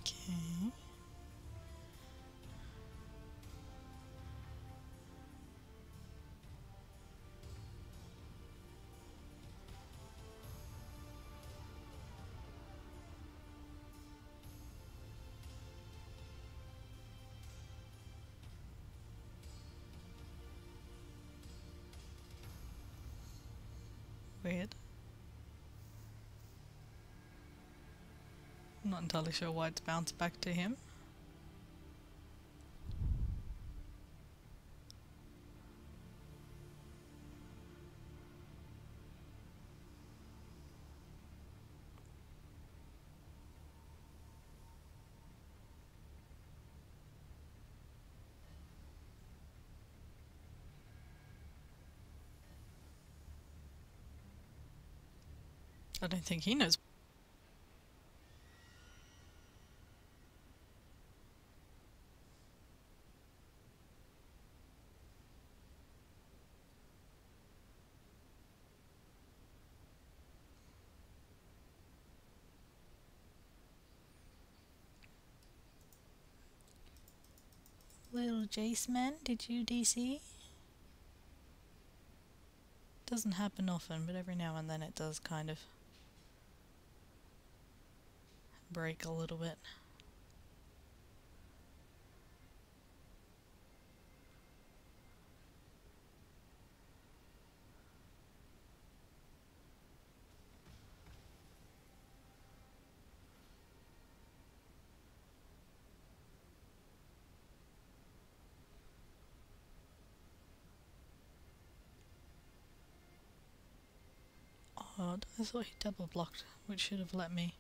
Okay. Weird. I'm not entirely sure why it's bounced back to him. I don't think he knows. Little Jace man, did you DC? Doesn't happen often, but every now and then it does kind of break a little bit. Odd. I thought he double blocked, which should have let me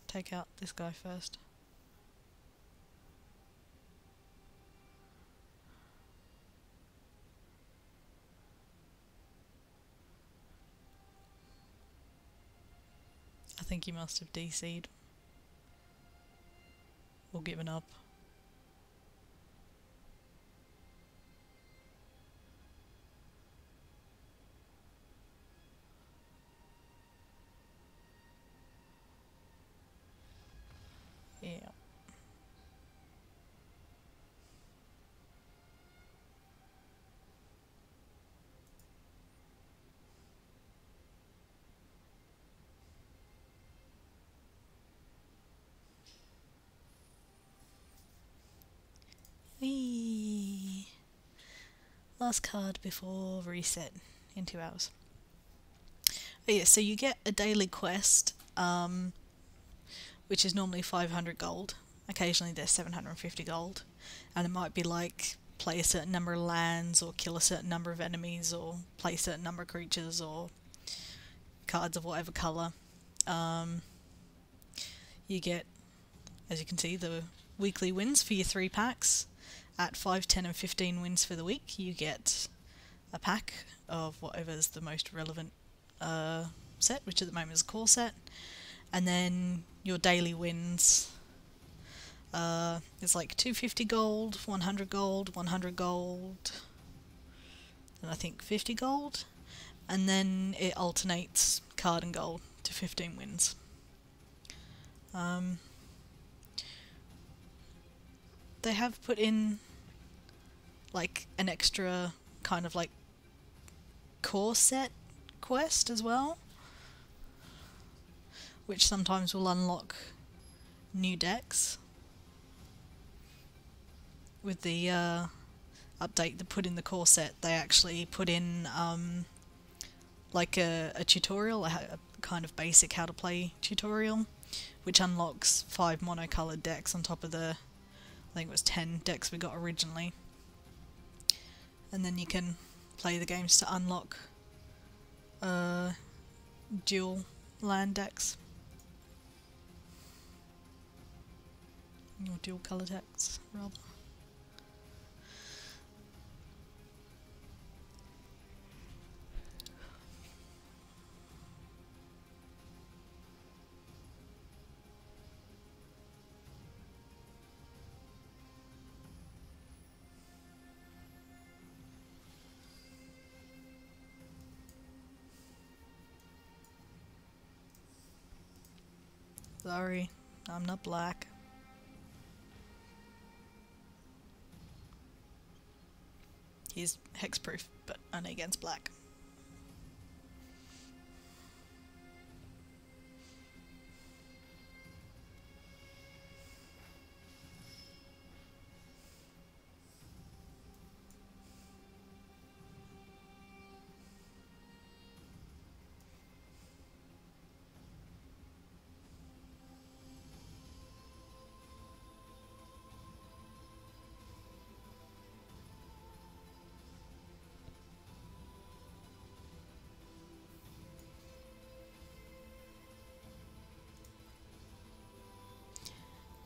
take out this guy first. I think he must have DC'd or given up. last card before reset in 2 hours. Oh yeah, so you get a daily quest, which is normally 500 gold. Occasionally there's 750 gold. And it might be like play a certain number of lands, or kill a certain number of enemies, or play a certain number of creatures, or cards of whatever colour. You get, as you can see, the weekly wins for your 3 packs. At 5, 10 and 15 wins for the week, you get a pack of whatever's the most relevant set, which at the moment is a core set. And then your daily wins, it's like 250 gold, 100 gold, 100 gold, and I think 50 gold. And then it alternates card and gold to 15 wins. They have put in like an extra kind of like core set quest as well, which sometimes will unlock new decks. With the update that put in the core set, they actually put in like a tutorial, a kind of basic how to play tutorial, which unlocks 5 mono-coloured decks on top of the, I think it was 10 decks we got originally. And then you can play the games to unlock dual land decks. Or dual colour decks, rather. Sorry, I'm not black. He's hexproof, but only against black.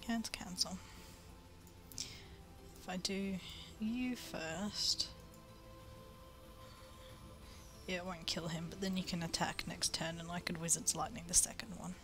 Can't cancel. If I do you first, yeah, it won't kill him, but then you can attack next turn and I could Wizard's Lightning the second one.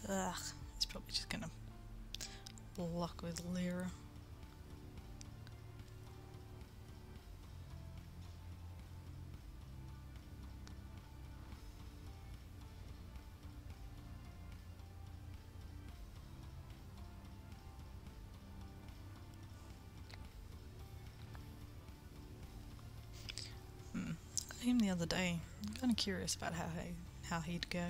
Ugh, he's probably just gonna block with Lyra. him the other day. I'm kind of curious about how he'd go.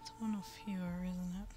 It's one or fewer, isn't it?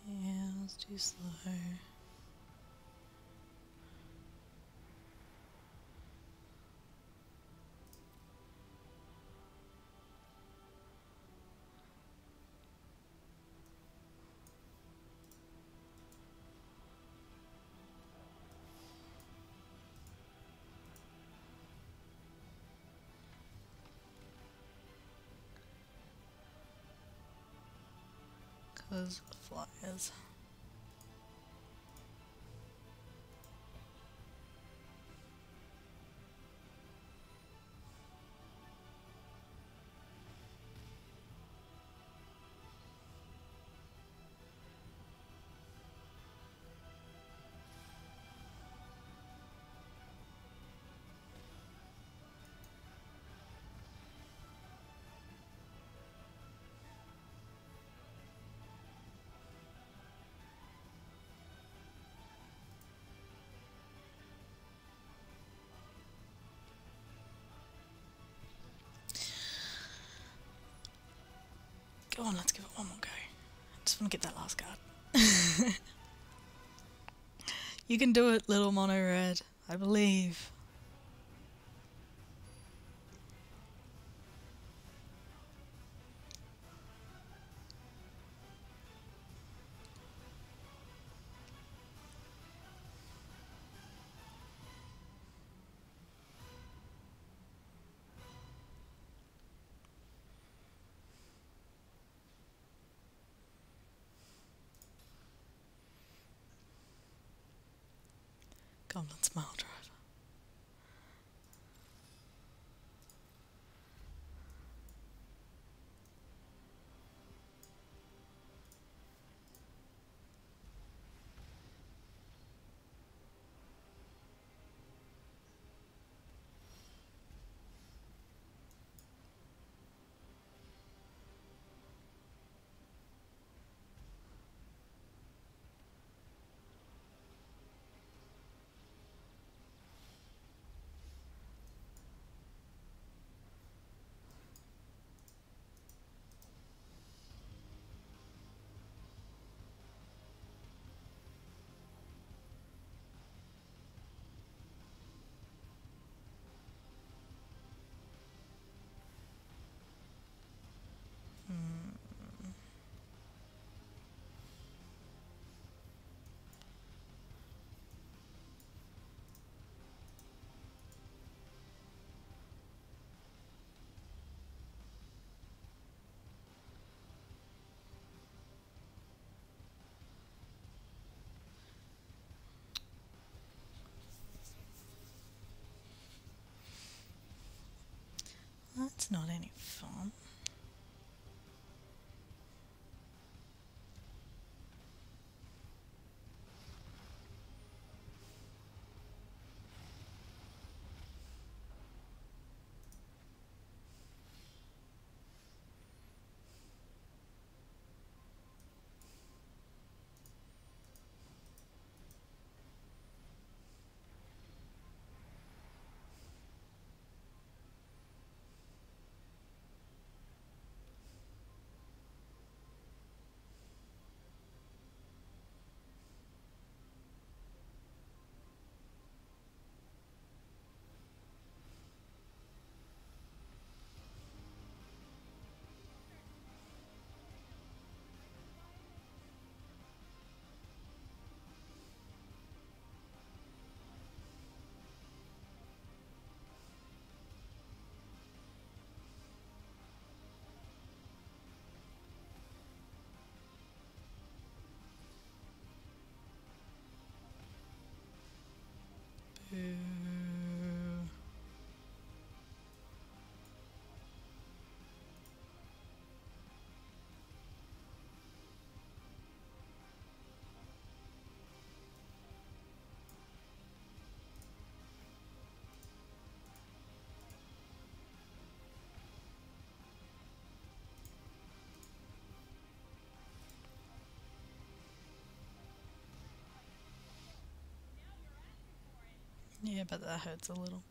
Yeah, let's do slow. Cause flyers. Go on, let's give it one more go. I just want to get that last card. You can do it, little mono red. I believe. Goblin Smile Driver. That's not any fun. Boo. Yeah, but that hurts a little.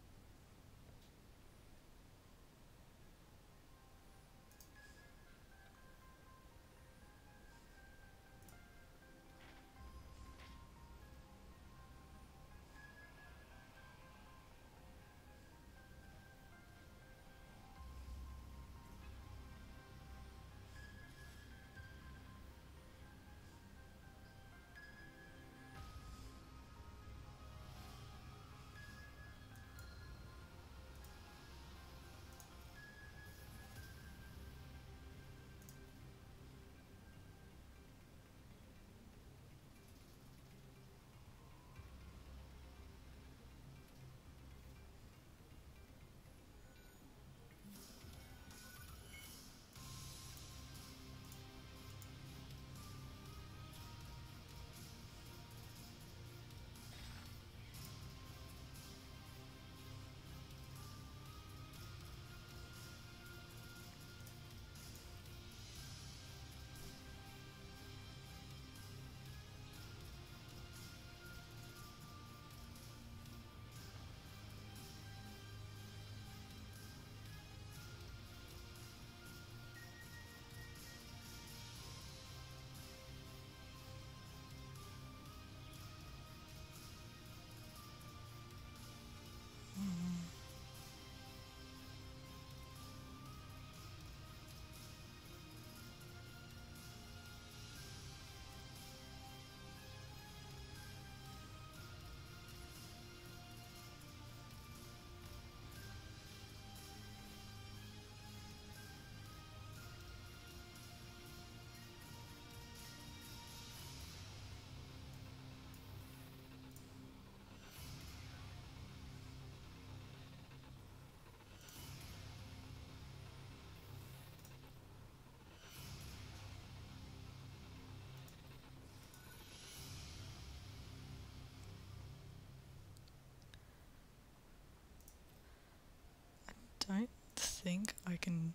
Don't think I can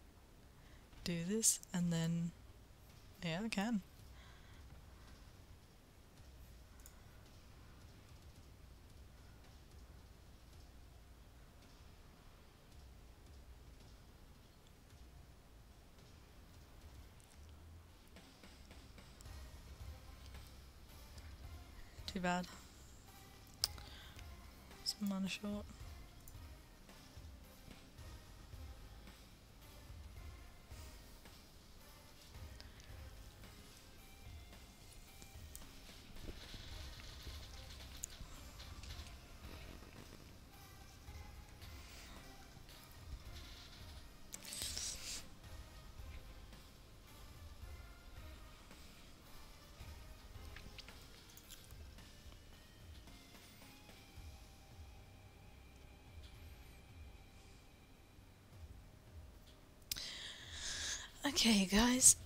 do this and then... Yeah, I can. Too bad. Some mana short. Okay, guys,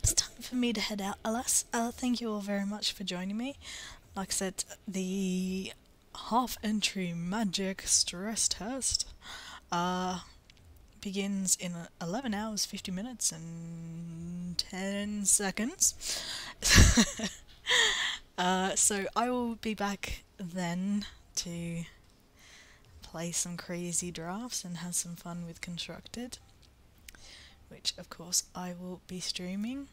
it's time for me to head out, alas. Thank you all very much for joining me. Like I said, the half-entry magic stress test begins in 11 hours, 50 minutes and 10 seconds. So I will be back then to play some crazy drafts and have some fun with Constructed, which of course I will be streaming.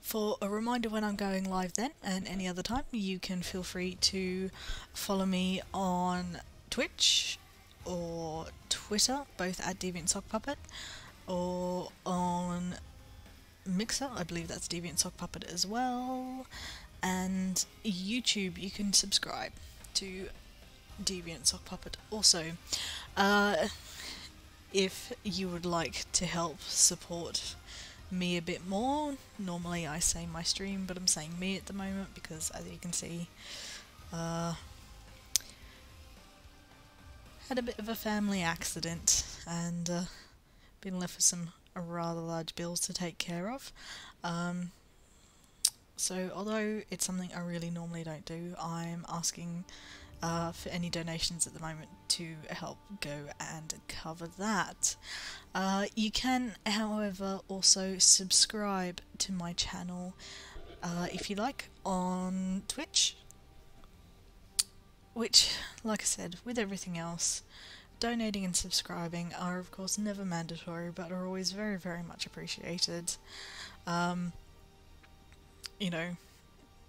For a reminder when I'm going live then and any other time, you can feel free to follow me on Twitch or Twitter, both at DeviantSockPuppet, or on Mixer, I believe that's DeviantSockPuppet as well, and YouTube, you can subscribe to DeviantSockPuppet also. If you would like to help support me a bit more, normally I say my stream, but I'm saying me at the moment because, as you can see, had a bit of a family accident and been left with some rather large bills to take care of. So although it's something I really normally don't do, I'm asking for any donations at the moment to help go and cover that. You can, however, also subscribe to my channel if you like on Twitch, which, like I said, with everything else, donating and subscribing are of course never mandatory, but are always very, very much appreciated. You know,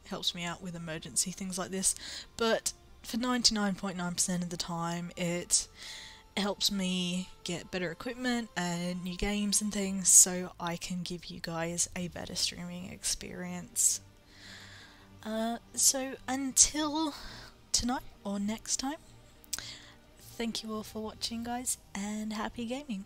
helps me out with emergency things like this, but for 99.9% of the time it helps me get better equipment and new games and things so I can give you guys a better streaming experience. So until tonight or next time, thank you all for watching, guys, and happy gaming.